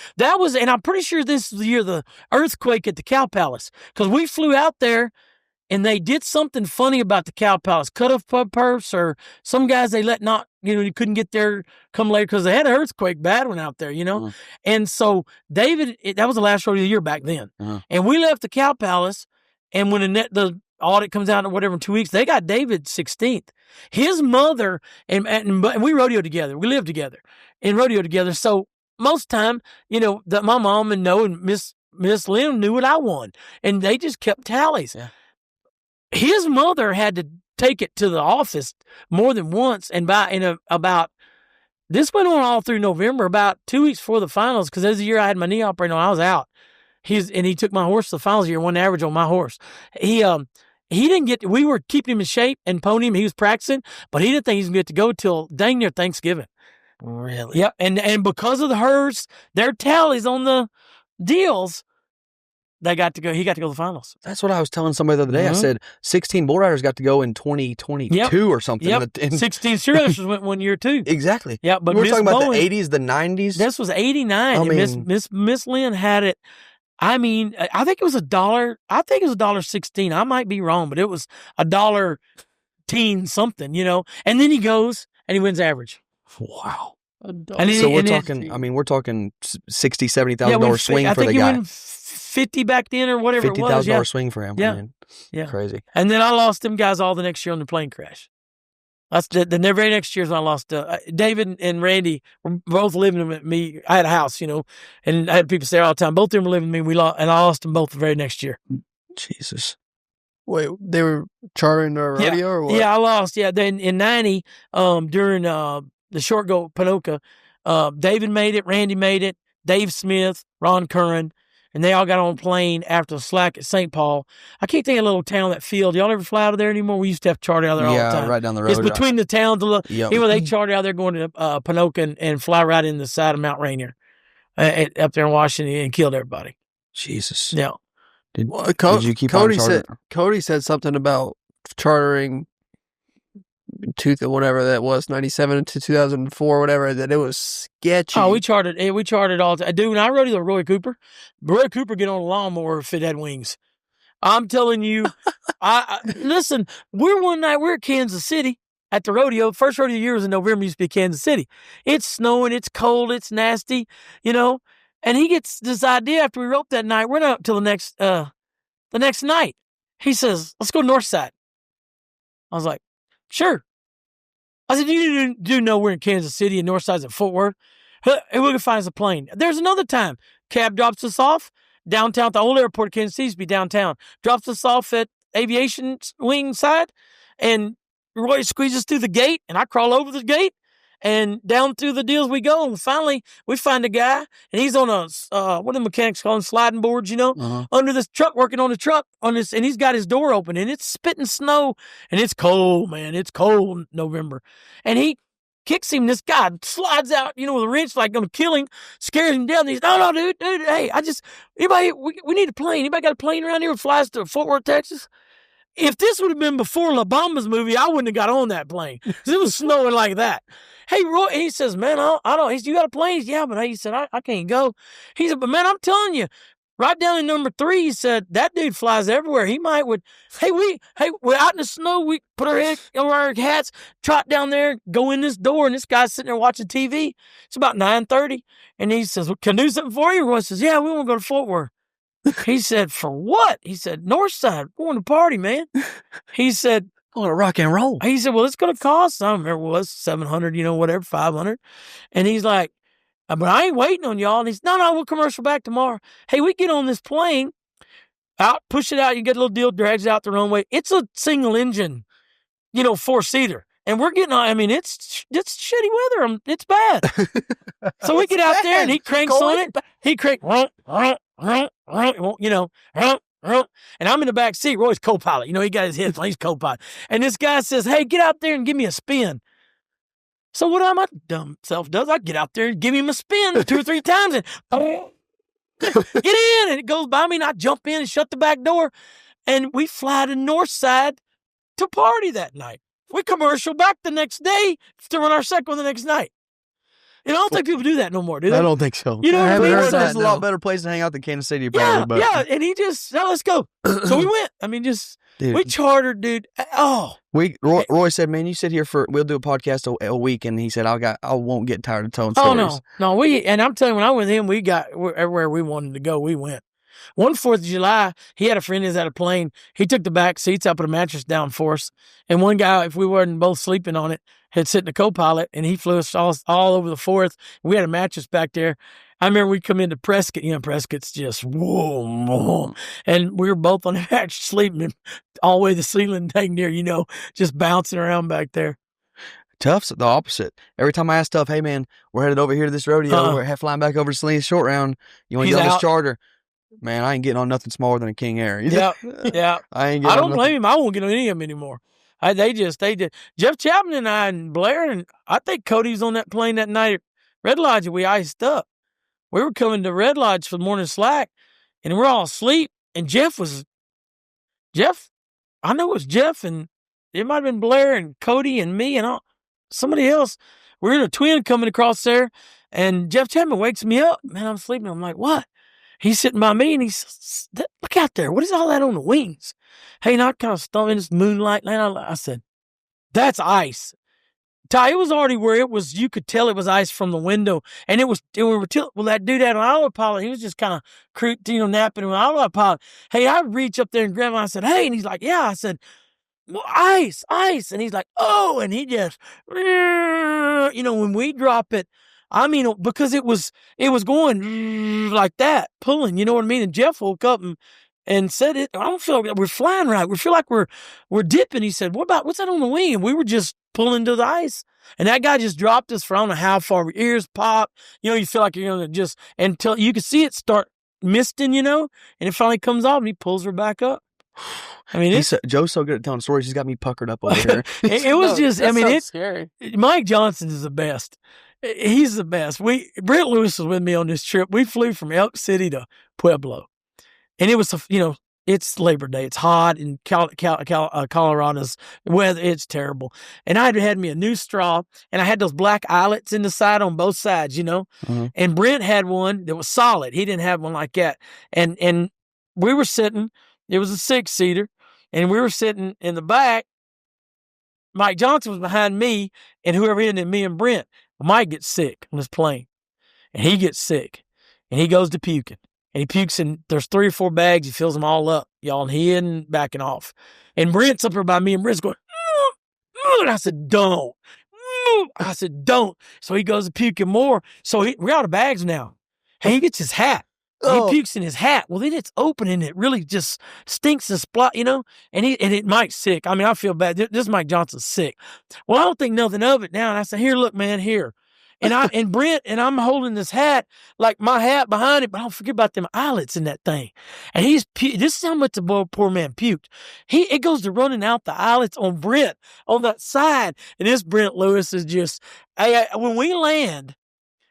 I'm pretty sure this is the year the earthquake at the Cow Palace, because we flew out there and they did something funny about the Cow Palace, cut off purse or some guys they let not, you couldn't get there come later because they had an earthquake, bad one out there, And so David, that was the last rodeo of the year back then. And we left the Cow Palace, and when the audit comes out or whatever in 2 weeks, they got David 16th. His mother, and we rodeo together. We lived together and rodeo together. So most time, that my mom and Miss Lynn knew what I won, and they just kept tallies. Yeah. His mother had to take it to the office more than once, and this went on all through November, about 2 weeks before the finals, because there's the year I had my knee operated on, I was out. He took my horse to the finals year, won average on my horse. He didn't get. We were keeping him in shape and ponying him. He was practicing, but he didn't think he was going to get to go till dang near Thanksgiving. Really? Yeah, and because of their tallies on the deals, they got to go. He got to go to the finals. That's what I was telling somebody the other day. I said 16 bull riders got to go in 2022 or something. Yep. 16 serious went 1 year too. Exactly. Yeah, but we were talking about the 80s, the 90s. This was 89. And Miss Lynn had it. I think it was $1. I think it was $1.16. I might be wrong, but it was $1.10 something, And then he goes and he wins average. Wow. So we're talking. We're talking $60,000-$70,000 swing for the guy. I think he won 50 back then or whatever it was. $50,000 swing for him. Yeah. Yeah. Crazy. And then I lost them guys all the next year on the plane crash. That's the very next year I lost David and Randy were both living with me. I had a house, and I had people stay there all the time. Both of them were living with me. And I lost them both the very next year. Jesus. Wait, they were chartering a rodeo or what? Yeah, I lost. Yeah, then in 90, during the short go Panoka, David made it, Randy made it, Dave Smith, Ron Curran, and they all got on a plane after the slack at St. Paul. I can't think of a little town, that field. Y'all ever fly out of there anymore? We used to have to charter out of there all the time. Yeah, right down the road. It's between the towns. Yep. They charter out there going to Panoka and fly right in the side of Mount Rainier up there in Washington and killed everybody. Jesus. Yeah. Did you keep on chartering? Cody said something about chartering whatever that was, 97 to 2004, whatever, that it was sketchy. Oh, we charted all the time. Dude, when I rode with Roy Cooper get on a lawnmower if it had wings. I'm telling you, listen, one night we're at Kansas City at the rodeo. First rodeo of the year was in November, used to be Kansas City. It's snowing, it's cold, it's nasty, and he gets this idea after we roped that night. We're not up till the next night. He says, let's go north side. I was like, sure. I said, you do know we're in Kansas City and north side's at Fort Worth? And we can find us a plane. There's another time. Cab drops us off. downtown. The old airport of Kansas City used to be downtown. Drops us off at aviation wing side, and Roy squeezes through the gate, and I crawl over the gate, and down through the deals we go. And finally, we find a guy, and he's on a, what do mechanics call them, sliding boards, under this truck, working on the truck, and he's got his door open, and it's spitting snow, and it's cold, man. It's cold in November. And he kicks him. This guy slides out, with a wrench, like going to kill him, scares him down. And he's, no, dude, hey, we need a plane. Anybody got a plane around here that flies to Fort Worth, Texas? If this would have been before La Bamba's movie, I wouldn't have got on that plane. It was snowing like that. Hey, Roy, he says, man, I don't. He said, you got a plane? He said, yeah, but he said, I can't go. He said, but man, I'm telling you, right down in number 3, he said, that dude flies everywhere. He might we're out in the snow. We put our head over our hats, trot down there, go in this door, and this guy's sitting there watching TV. It's about 9:30. And he says, well, can I do something for you? Roy says, yeah, we want to go to Fort Worth. He said, for what? He said, North Side, going to party, man. He said, oh, rock and roll. He said, well, it's going to cost, I don't remember what it was, 700, whatever, 500. And he's like, but I ain't waiting on y'all. And he's, no, we'll commercial back tomorrow. Hey, we get on this plane, push it out, you get a little deal, drags it out the runway. It's a single engine, 4-seater. And we're getting on, it's shitty weather. It's bad. So we get out there and he cranks on it. He cranks, and I'm in the back seat. Roy's co-pilot. He got his headphones. He's co-pilot. And this guy says, hey, get out there and give me a spin. So what my dumb self does, I get out there and give him a spin 2 or 3 times and get in. And it goes by me and I jump in and shut the back door. And we fly to North Side to party that night. We commercial back the next day to run our second one the next night. I don't think people do that no more, do they? I don't think so. You know what I mean? There's a lot better place to hang out than Kansas City, probably. Yeah. And he just, let's go. So we went. Dude, we chartered, dude. Oh. Roy said, man, you sit here we'll do a podcast a week. And he said, I won't get tired of telling stories. No. And I'm telling you, when I went with him, we got everywhere we wanted to go. We went. One 4th of July, he had a friend who's at a plane. He took the back seats, I put a mattress down for us. And one guy, if we weren't both sleeping on it, had sit in the co-pilot, and he flew us all over the 4th. We had a mattress back there. I remember we come into Prescott. Prescott's just, whoa. And we were both on the mattress sleeping all the way to the ceiling thing there, just bouncing around back there. Tuff's the opposite. Every time I ask Tuff, hey, man, we're headed over here to this rodeo. We're flying back over to Salinas Short Round. You want to get on this charter? Man, I ain't getting on nothing smaller than a King Air. Yeah. I don't blame him. I won't get on any of them anymore. They did. Jeff Chapman and I and Blair, and I think Cody was on that plane that night at Red Lodge, and we iced up. We were coming to Red Lodge for the morning slack, and we're all asleep. And Jeff, I know it was Jeff, and it might have been Blair and Cody and me and somebody else. We're in a twin coming across there, and Jeff Chapman wakes me up. Man, I'm sleeping. I'm like, what? He's sitting by me, and he says, look out there. What is all that on the wings? Hey, and I kind of stumped in this moonlight. And I said, that's ice. Ty, it was already where it was, you could tell it was ice from the window. And that dude had an autopilot. He was just kind of, napping with an autopilot. Hey, I reach up there and grab him. I said, hey, and he's like, yeah. I said, well, ice. And he's like, oh, and he just, when we drop it, because it was going like that, pulling, you know what I mean? And Jeff woke up and said, I don't feel like we're flying right. We feel like we're dipping. He said, what's that on the wing? And we were just pulling to the ice. And that guy just dropped us for I don't know how far. Ears pop. You feel like you're going to just, until you can see it start misting, and it finally comes off and he pulls her back up. Joe's so good at telling stories. He's got me puckered up over here. It was it's scary. Mike Johnson is the best. He's the best. Brent Lewis was with me on this trip. We flew from Elk City to Pueblo, and it was, it's Labor Day. It's hot in Colorado's weather. It's terrible. And I had me a new straw, and I had those black eyelets in the side on both sides, Mm-hmm. And Brent had one that was solid. He didn't have one like that. And we were sitting, it was a 6-seater, and we were sitting in the back. Mike Johnson was behind me, and whoever in it, me and Brent. Mike gets sick on this plane, and he gets sick, and he goes to puking, and he pukes, and there's 3 or 4 bags. He fills them all up, y'all, and he isn't backing off. And Brent's up there by me, and Brent's going, and I said, don't. I said, don't. So he goes to puking more. So we're out of bags now. Hey, he gets his hat. He pukes in his hat. Well, then it's open and it really just stinks and splot, you know? And Mike's sick. I mean, I feel bad. This Mike Johnson's sick. Well, I don't think nothing of it now. And I said, here, look, man, here. And Brent, and I'm holding this hat, like my hat behind it, but I don't forget about them eyelets in that thing. And this is how much the poor man puked. It goes to running out the eyelets on Brent on that side. And this Brent Lewis is just, when we land,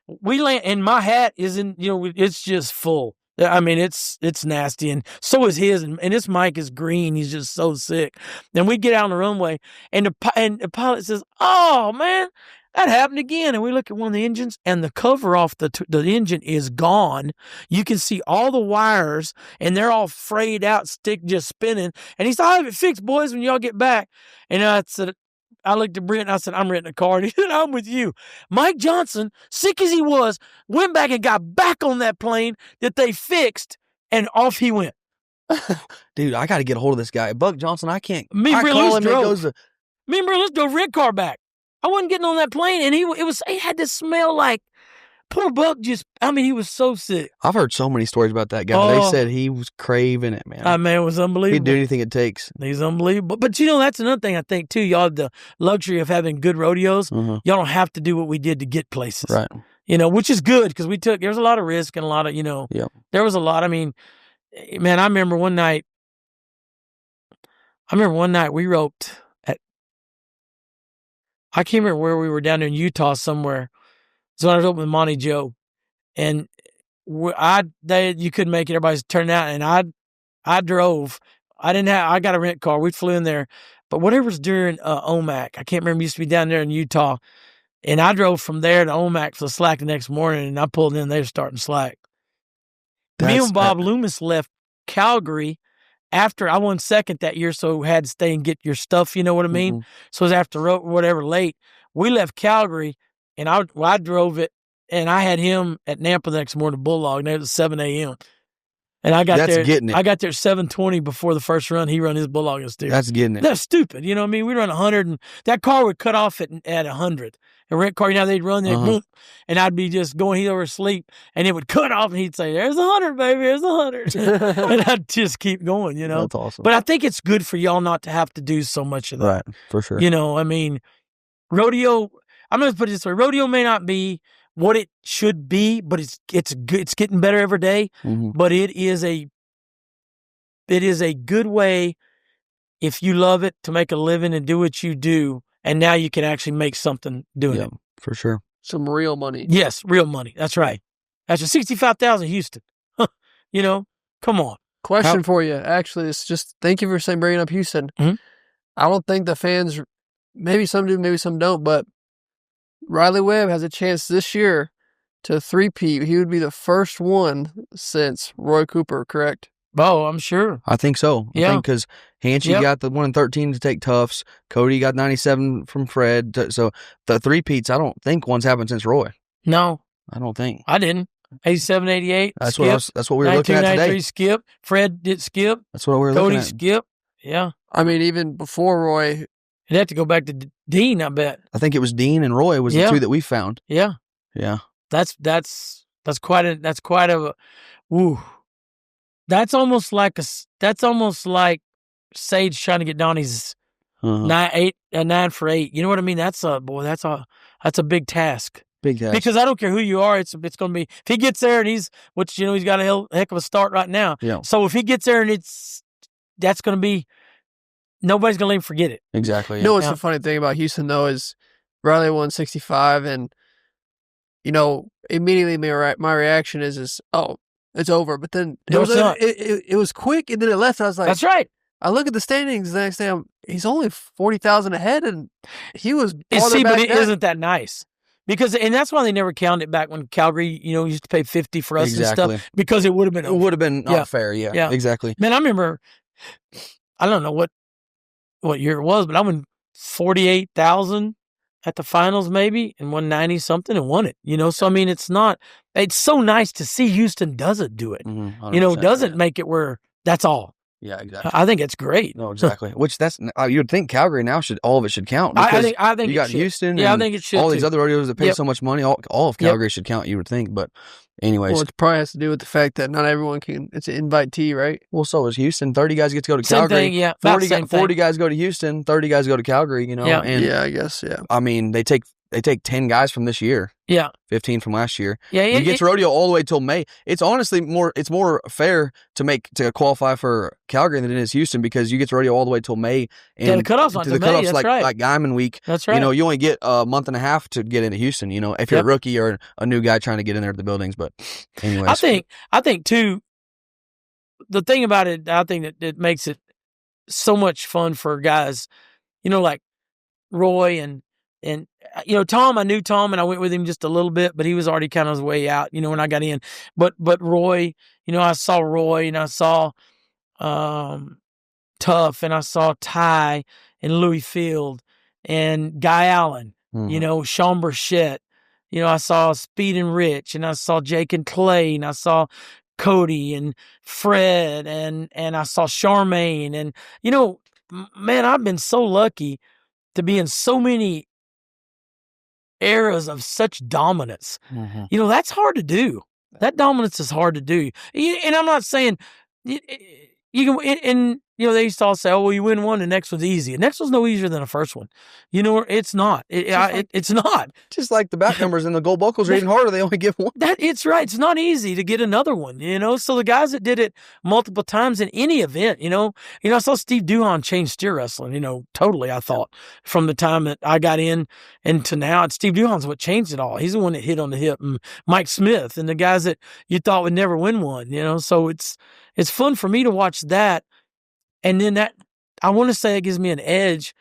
and my hat isn't, it's just full. I mean, it's nasty, and so is his. And this mic is green. He's just so sick. Then we get out on the runway, and the pilot says, "Oh man, that happened again." And we look at one of the engines, and the cover off the engine is gone. You can see all the wires, and they're all frayed out, just spinning. And he said, "I'll have it fixed, boys, when y'all get back." And I looked at Brent and I said, "I'm renting a car." And he said, "I'm with you." Mike Johnson, sick as he was, went back and got back on that plane that they fixed, and off he went. Dude, I got to get a hold of this guy. Buck Johnson, I can't. Me and Brent let's drove red car back. I wasn't getting on that plane, and it had to smell like poor Buck. He was so sick. I've heard so many stories about that guy. They said he was craving it, man. Man, it was unbelievable. He'd do anything it takes. He's unbelievable. But that's another thing I think too. Y'all have the luxury of having good rodeos. Mm-hmm. Y'all don't have to do what we did to get places. Right. Which is good because there's a lot of risk and a lot of, Yep. There was a lot. I mean, man, I remember one night we roped I can't remember where we were, down there in Utah somewhere. So I was roping with Monty Joe, and you couldn't make it. Everybody's turning out, and I drove. I got a rent car. We flew in there, but whatever's during OMAC, I can't remember. It used to be down there in Utah, and I drove from there to OMAC for the slack the next morning, and I pulled in. They were starting slack. Me and Bob Loomis left Calgary after I won second that year, so had to stay and get your stuff. You know what I mean? Mm-hmm. So it was after whatever late. We left Calgary, and I drove it, and I had him at Nampa the next morning, Bulldog, and it was 7 a.m. And I got there at 7:20 before the first run. He run his Bulldog and steer. That's getting it. That's stupid. You know what I mean? We run 100, and that car would cut off at 100. A rent car, they'd run there, boom, and I'd be just going, he'd over asleep, and it would cut off, and he'd say, "There's 100, baby, there's 100." And I'd just keep going, That's awesome. But I think it's good for y'all not to have to do so much of that. Right, for sure. I mean, rodeo, I'm going to put it this way, rodeo may not be what it should be, but it's good. It's getting better every day, but it is a good way, if you love it, to make a living and do what you do. And now you can actually make something doing it. For sure. Some real money. Yes, real money. That's right. That's a $65,000 Houston. Come on. Question for you. Actually, it's just, thank you for bringing up Houston. Mm-hmm. I don't think the fans, maybe some do, maybe some don't, but Riley Webb has a chance this year to three-peat. He would be the first one since Roy Cooper, correct? Oh, I'm sure. I think so. Yeah. I think because Hanchy got the 1 in 13 to take Tufts. Cody got 97 from Fred. So the three-peats, I don't think one's happened since Roy. No. I don't think. I didn't. 87, 88. That's Skip. what we were looking at today. Skip. Fred did Skip. That's what we were Cody looking at. Skip. Yeah. I mean, even before Roy. You'd have to go back to Dean, I bet. I think it was Dean and Roy was the two that we found. Yeah. Yeah. That's quite a woo. That's almost like Sage trying to get Donnie's 9 for 8. You know what I mean? That's a big task. Big task. Because I don't care who you are, it's going to be, if he gets there and he's got a heck of a start right now. Yeah. So if he gets there and that's going to be, nobody's going to let him forget it. Exactly. Yeah. You know what's the funny thing about Houston though is Riley won 65, and immediately my reaction is oh, it's over. But then it was quick, and then it left. I was like, that's right. I look at the standings the next day. He's only 40,000 ahead, and he was. But it isn't that nice and that's why they never counted it back when Calgary, used to pay 50 for us and stuff, because it would have been. It would have been not fair. Yeah. Exactly. Man, I remember. I don't know what year it was, but I won 48,000 at the finals maybe, and won 90 something and won it. So I mean, it's so nice to see Houston doesn't do it. Mm-hmm, doesn't make it where that's all. Yeah, exactly. I think it's great. No, exactly. Which you would think Calgary now all of it should count. I Because think you it got should. Houston. Yeah, I and think it should all these too. other rodeos that pay Yep. so much money. All of Calgary should count. You would think, but anyways. Well, it probably has to do with the fact that not everyone can. It's an invitee, right? Well, so is Houston. 30 guys get to go to Same Calgary. thing, yeah. About the same 40 thing. guys go to Houston. 30 guys go to Calgary. You know, Yeah. and I guess, yeah. I mean, they take 10 guys from this year. Yeah. 15 from last year. Yeah. You get to rodeo all the way till May. It's honestly more fair to qualify for Calgary than it is Houston, because you get to rodeo all the way till May. And the cutoff's not till May. That's right. Like Guyman Week. That's right. You know, you only get a month and a half to get into Houston. You know, if you're a rookie or a new guy trying to get in there at the buildings. But anyways, I think too. The thing about it, I think that makes it so much fun for guys. You know, like Roy and you know, Tom. I knew Tom, and I went with him just a little bit, but he was already kind of his way out. You know, when I got in, but Roy. You know, I saw Roy, and I saw Tough, and I saw Ty and Louis Field and Guy Allen. You know, Sean Burchett. You know, I saw Speed and Rich, and I saw Jake and Clay, and I saw Cody and Fred, and I saw Charmaine, and you know, man, I've been so lucky to be in so many eras of such dominance. You know, that's hard to do. That dominance is hard to do. And I'm not saying you can, and you know, they used to all say, oh, well, you win one, the next one's easy. The next one's no easier than the first one. You know, it's not. It's not. just like the back numbers and the gold buckles are even harder. They only give one. It's right. It's not easy to get another one, you know? So the guys that did it multiple times in any event, you know, I saw Steve Duhon change steer wrestling, you know, totally, I thought, from the time that I got in and to now. And Steve Duhon's what changed it all. He's the one that hit on the hip, and Mike Smith and the guys that you thought would never win one, you know? So it's fun for me to watch that. And then that, I want to say it gives me an edge,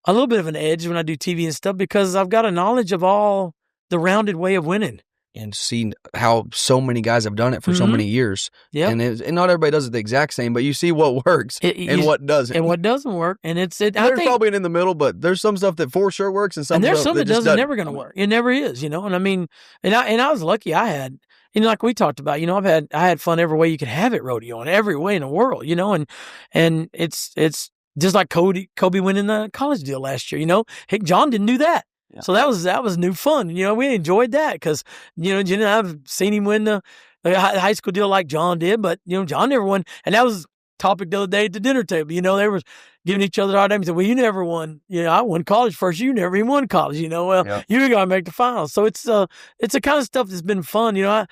a little bit of an edge when I do TV and stuff, because I've got a knowledge of all the rounded way of winning. And see how so many guys have done it for so many years. Yeah. And not everybody does it the exact same, but you see what works and what doesn't. And what doesn't work. And there's probably in the middle, but there's some stuff that for sure works, and there's some that that doesn't never going to work. It never is, you know? And I mean, and I was lucky I had, you know, like we talked about, you know, I had fun every way you could have it rodeo, in every way in the world, you know, and it's just like Kobe winning the college deal last year, you know. Hey, John didn't do that. Yeah. So that was new fun. You know, we enjoyed that because, you know, I've seen him win the high school deal like John did, but, you know, John never won. And that was topic the other day at the dinner table. You know, they were giving each other a hard time. He said, well, you never won. You know, I won college first. You never even won college. You know, well, you got to make the finals. So it's the kind of stuff that's been fun. You know,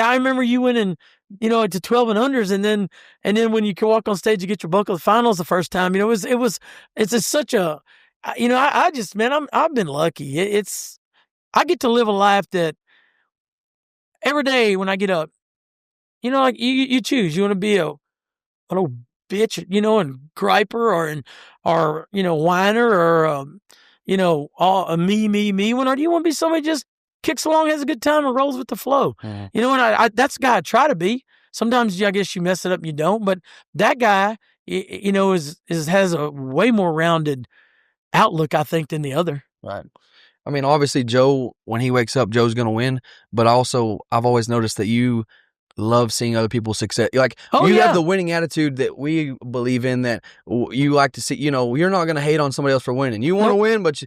I remember you winning, you know, to 12 and unders, and then when you can walk on stage, you get your buckle of the finals the first time. You know, it's such a, you know, I just, man, I've been lucky. I get to live a life that every day when I get up, you know, like you choose. You want to be an old bitch, you know, and griper, or you know, whiner, or you know, a me one, or do you want to be somebody just kicks along, has a good time, and rolls with the flow? You know, and I that's the guy I try to be. Sometimes I guess you mess it up and you don't, but that guy, you know, has a way more rounded outlook, I think, than the other. Right. I mean, obviously, Joe, when he wakes up, Joe's going to win. But also, I've always noticed that you love seeing other people's success. Like, you have the winning attitude that we believe in, that you like to see. You know, you're not going to hate on somebody else for winning. You want to win, but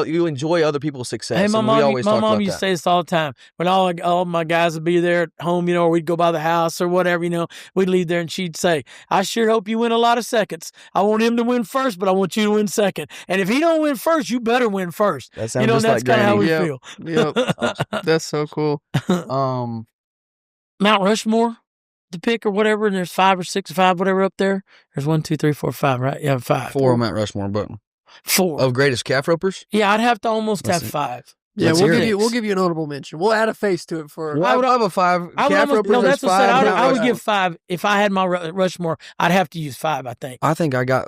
you enjoy other people's success. Hey, my mom used to say this all the time. When all my guys would be there at home, you know, or we'd go by the house or whatever, you know, we'd leave there and she'd say, I sure hope you win a lot of seconds. I want him to win first, but I want you to win second. And if he don't win first, you better win first. That sounds, you know, just that's like kind of how we Granny. feel. Yep. That's so cool. Mount Rushmore to pick or whatever, and there's 5 or 6 or 5, whatever up there. There's 1, 2, 3, 4, 5, right? Yeah, 5. 4 on Mount Rushmore, but 4 of greatest calf ropers. Yeah, I'd have to almost have 5. Yeah, we'll give you an honorable mention. We'll add a face to it for. I would have a 5. Calf ropers. No, that's what I said. I would Rushmore. give 5 if I had my Rushmore. I'd have to use 5. I think. I think I know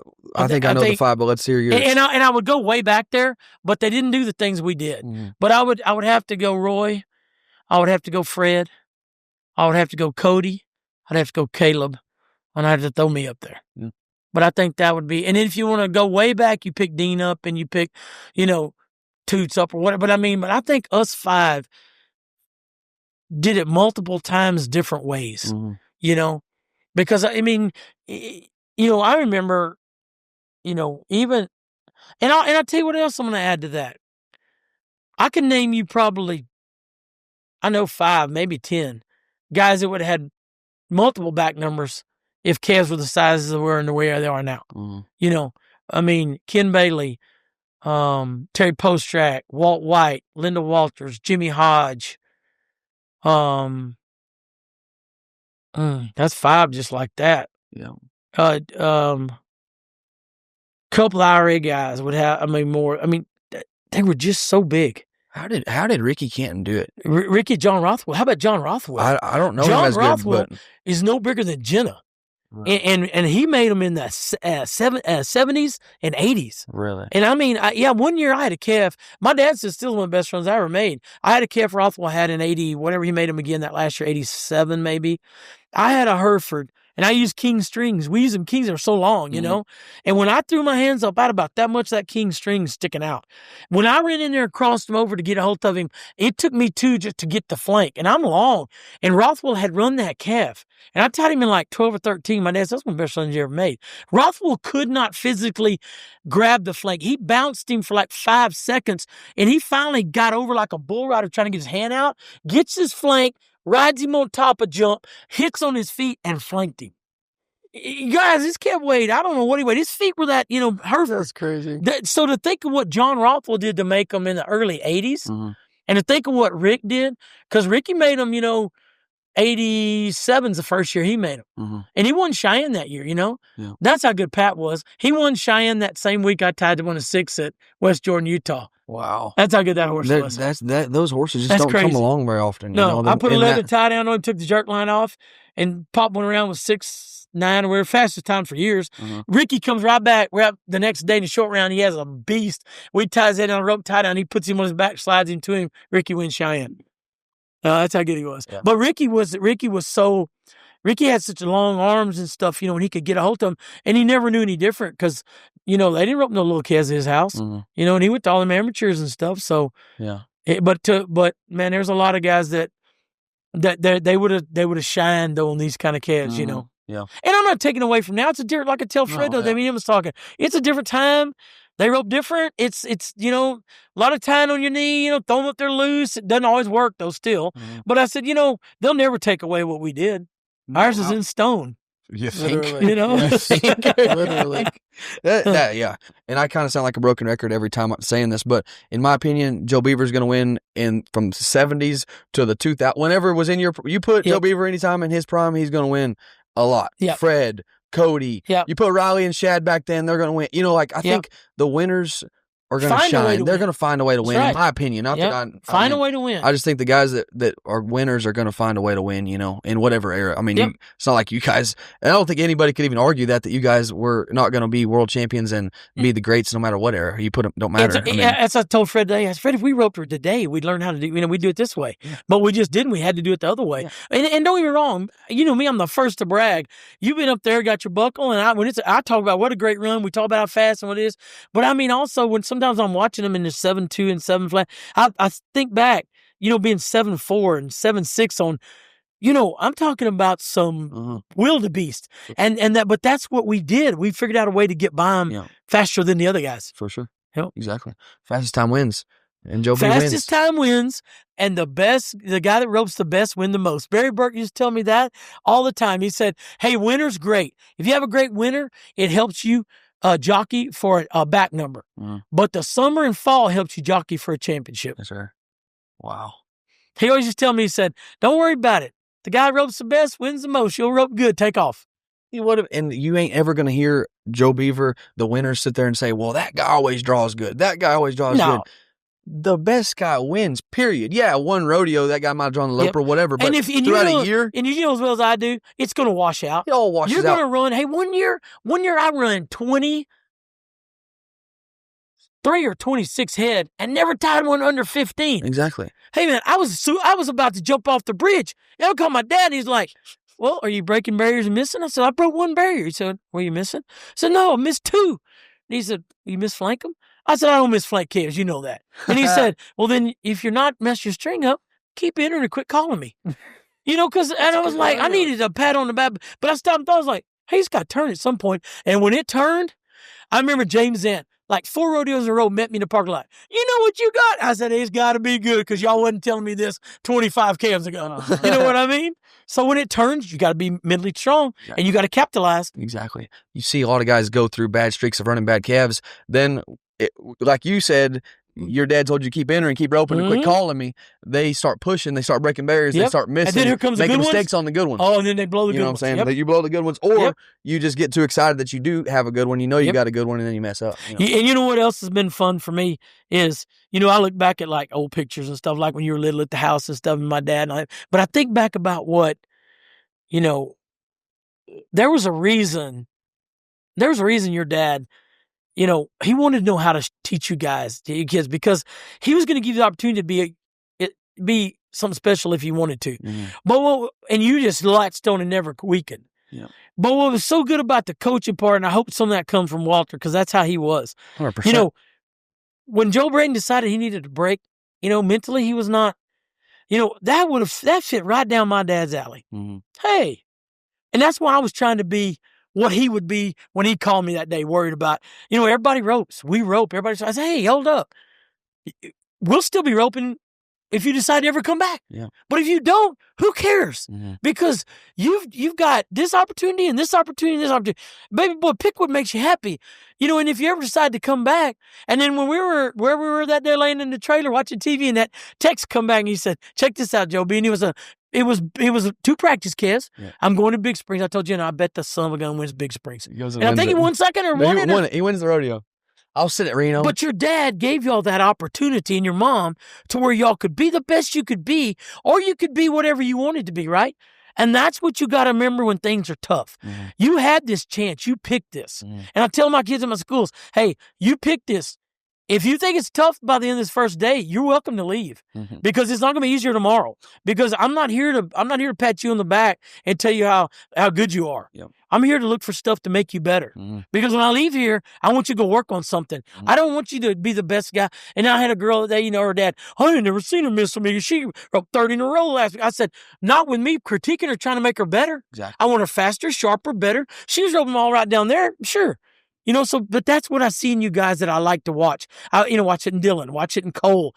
the 5, but let's hear yours. And I would go way back there, but they didn't do the things we did. But I would have to go Roy. I would have to go Fred. I would have to go Cody. I'd have to go Caleb, and I'd have to throw me up there. But I think that would be. And then if you want to go way back, you pick Dean up, and you pick, you know, Toots up or whatever. But I think us 5 did it multiple times, different ways. You know, because I mean, I remember, even, and I'll tell you what else I'm going to add to that. I can name you probably, I know 5, maybe 10 guys that would have had multiple back numbers if calves were the sizes they were and the way they are now. I mean, Ken Bailey, Terry Postrak, Walt White, Linda Walters, Jimmy Hodge. That's 5 just like that. Yeah. Couple IRA guys would have, more. I mean, they were just so big. How did Ricky Canton do it? John Rothwell. How about John Rothwell? I don't know John him as Rothwell good, is no bigger than Jenna. Right. And he made them in the 70s and 80s. Really? And I mean, one year I had a calf. My dad says still one of the best runs I ever made. I had a calf Rothwell had in 80, whatever he made him again that last year, 87 maybe. I had a Hereford, and I used king strings. We used them kings that were so long, And when I threw my hands up, I had about that much of that king string sticking out. When I ran in there and crossed him over to get a hold of him, it took me 2 just to get the flank. And I'm long. And Rothwell had run that calf. And I tied him in like 12 or 13. My dad said, that's one of the best runs you ever made. Rothwell could not physically grab the flank. He bounced him for like 5 seconds, and he finally got over like a bull rider trying to get his hand out, gets his flank, rides him on top of jump, hits on his feet, and flanked him. You guys, this kid weighed, I don't know what he weighed. His feet were that, Hereford. That's crazy. So to think of what John Rothwell did to make them in the early 80s, and to think of what Rick did, because Ricky made them, 87's the first year he made them. And he won Cheyenne that year, Yeah. That's how good Pat was. He won Cheyenne that same week I tied to 1-6 at West Jordan, Utah. Wow. That's how good that horse was. Those horses just don't come along very often. No, I put a leather tie down on him, took the jerk line off, and popped one around with 6'9" or whatever, fastest time for years. Ricky comes right back. We're out the next day in the short round. He has a beast. We tie his head on a rope, tie down. He puts him on his back, slides him to him. Ricky wins Cheyenne. That's how good he was. Yeah. But Ricky had such long arms and stuff, and he could get a hold of them, and he never knew any different because, they didn't rope no little kids at his house, and he went to all them amateurs and stuff. So, yeah. But man, there's a lot of guys that they would have shined on these kind of calves, Yeah. And I'm not taking away from now. It's a different, like I tell Fred, I mean, he was talking. It's a different time. They rope different. It's a lot of tying on your knee, throw them up there loose. It doesn't always work though still. But I said, they'll never take away what we did. Ours is in stone. You think? Literally. Yeah. And I kind of sound like a broken record every time I'm saying this, but in my opinion, Joe Beaver's going to win from the 70s to the 2000s. Whenever it was in you put Joe Beaver anytime in his prime, he's going to win a lot. Yep. Fred, Cody. Yep. You put Riley and Shad back then, they're going to win. I think the winners are going to shine. They're going to find a way to win, in my opinion. Not that find a way to win. I just think the guys that are winners are going to find a way to win, in whatever era. I mean, it's not like you guys, I don't think anybody could even argue that you guys were not going to be world champions and be the greats no matter what era. You put them, don't matter. As I told Fred today, I said, Fred, if we roped her today, we'd learn how to do, we do it this way. Yeah. But we just didn't. We had to do it the other way. Yeah. And don't get me wrong, me, I'm the first to brag. You've been up there, got your buckle, and I talk about what a great run. We talk about how fast and what it is. But I mean, also, when sometimes I'm watching them in the 7.2 and 7 flat, I think back, being 7.4 and 7.6 on, I'm talking about some wildebeest, but that's what we did. We figured out a way to get by them faster than the other guys. For sure. Yep. Exactly. Fastest time wins. And Joe B wins. Fastest time wins, and the guy that ropes the best win the most. Barry Burke used to tell me that all the time. He said, hey, winner's great. If you have a great winner, it helps you jockey for a back number. But the summer and fall helps you jockey for a championship. Yes, sir. Wow. He always just tell me, he said, don't worry about it. The guy who ropes the best wins the most. You'll rope good. Take off. And you ain't ever going to hear Joe Beaver, the winner, sit there and say, well, that guy always draws good. That guy always draws good. The best guy wins, period. Yeah, one rodeo, that guy might have drawn the lope or whatever, but throughout a year. And you know as well as I do, it's going to wash out. It all washes out. You're going to run. Hey, one year I run 23 or 26 head and never tied one under 15. Exactly. Hey, man, I was about to jump off the bridge. And I called my dad, and he's like, well, are you breaking barriers and missing? I said, I broke one barrier. He said, were you missing? I said, no, I missed 2. And he said, you misflank them? I said, I don't misflank calves. You know that. And he said, well, then if you're not messing your string up, keep entering and quit calling me. And I was like, I needed a pat on the back. But I stopped and thought, I was like, hey, it's got to turn at some point. And when it turned, I remember James Ant, like 4 rodeos in a row, met me in the parking lot. You know what you got? I said, it's got to be good because y'all wasn't telling me this 25 cams ago. You know what I mean? So when it turns, you got to be mentally strong and you got to capitalize. Exactly. You see a lot of guys go through bad streaks of running bad calves. Then, like you said, your dad told you to keep entering, keep roping, and quit calling me. They start pushing, they start breaking barriers, they start missing, and then here comes making the good mistakes on the good ones. Oh, and then they blow the good ones. You know what I'm saying? That you blow the good ones, or you just get too excited that you do have a good one. You know you got a good one, and then you mess up. You know? And you know what else has been fun for me is, I look back at like old pictures and stuff, like when you were little at the house and stuff, and my dad and I. But I think back about what, there was a reason. There was a reason your dad. He wanted to know how to teach you guys, your kids, because he was going to give you the opportunity to be something special if you wanted to. But and you just latched on and never weakened. Yeah. But what was so good about the coaching part, and I hope some of that comes from Walter, because that's how he was. 100%. When Joe Braden decided he needed a break, mentally he was not. That fit right down my dad's alley. Hey, and that's why I was trying to be what he would be when he called me that day, worried about, everybody ropes. We rope. Everybody. I said, hey, hold up. We'll still be roping if you decide to ever come back. Yeah. But if you don't, who cares? Because you've got this opportunity and this opportunity and this opportunity. Baby boy, pick what makes you happy. And if you ever decide to come back, and then when we were where we were that day laying in the trailer watching TV, and that text come back and he said, check this out, Joe B. And it was 2 practice calves. Yeah. I'm going to Big Springs. I told you, I bet the son of a gun wins Big Springs. And I think he won second or won it. He wins the rodeo. I'll sit at Reno. But your dad gave y'all that opportunity, and your mom, to where y'all could be the best you could be, or you could be whatever you wanted to be, right? And that's what you got to remember when things are tough. You had this chance. You picked this. And I tell my kids in my schools, hey, you picked this. If you think it's tough by the end of this first day, you're welcome to leave, because it's not going to be easier tomorrow. Because I'm not here to pat you on the back and tell you how good you are. Yep. I'm here to look for stuff to make you better. Because when I leave here, I want you to go work on something. I don't want you to be the best guy. And I had a girl that, her dad, I ain't never seen her miss me. She broke 30 in a row last week. I said, not with me critiquing her, trying to make her better. Exactly. I want her faster, sharper, better. She was roping all right down there. Sure. But that's what I see in you guys that I like to watch. Watch it in Dylan, watch it in Cole.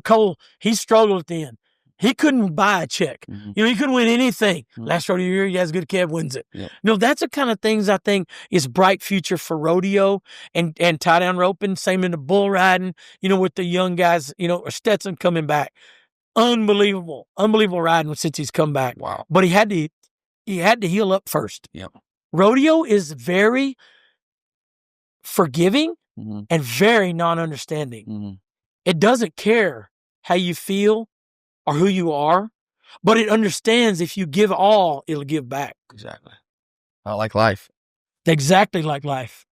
Cole, he struggled at the end. He couldn't buy a check. He couldn't win anything. Last rodeo year, he has a good cab, wins it. Yep. That's the kind of things I think is bright future for rodeo and tie down roping. Same in the bull riding, with the young guys, Stetson coming back. Unbelievable riding since he's come back. Wow. But he had to heal up first. Yep. Rodeo is very forgiving and very non-understanding. It doesn't care how you feel or who you are, but it understands if you give all, it'll give back. Exactly. Not like life. Exactly like life.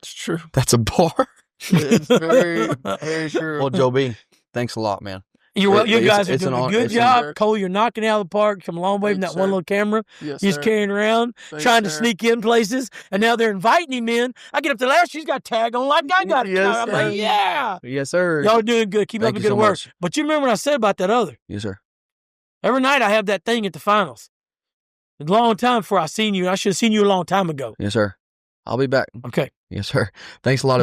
It's true. That's a bar. It's very, very true. Well, Joe B, thanks a lot, man. You guys are doing a good job. Cole, you're knocking it out of the park. Come a long way from that one little camera. Yes, he's carrying around, trying to sneak in places. And now they're inviting him in. I get up there last year, he's got a tag on like I got it. I'm like, yeah. Yes, sir. Y'all doing good. Keep up the good work. But you remember what I said about that other? Yes, sir. Every night I have that thing at the finals. A long time before I seen you. I should have seen you a long time ago. Yes, sir. I'll be back. Okay. Yes, sir. Thanks a lot.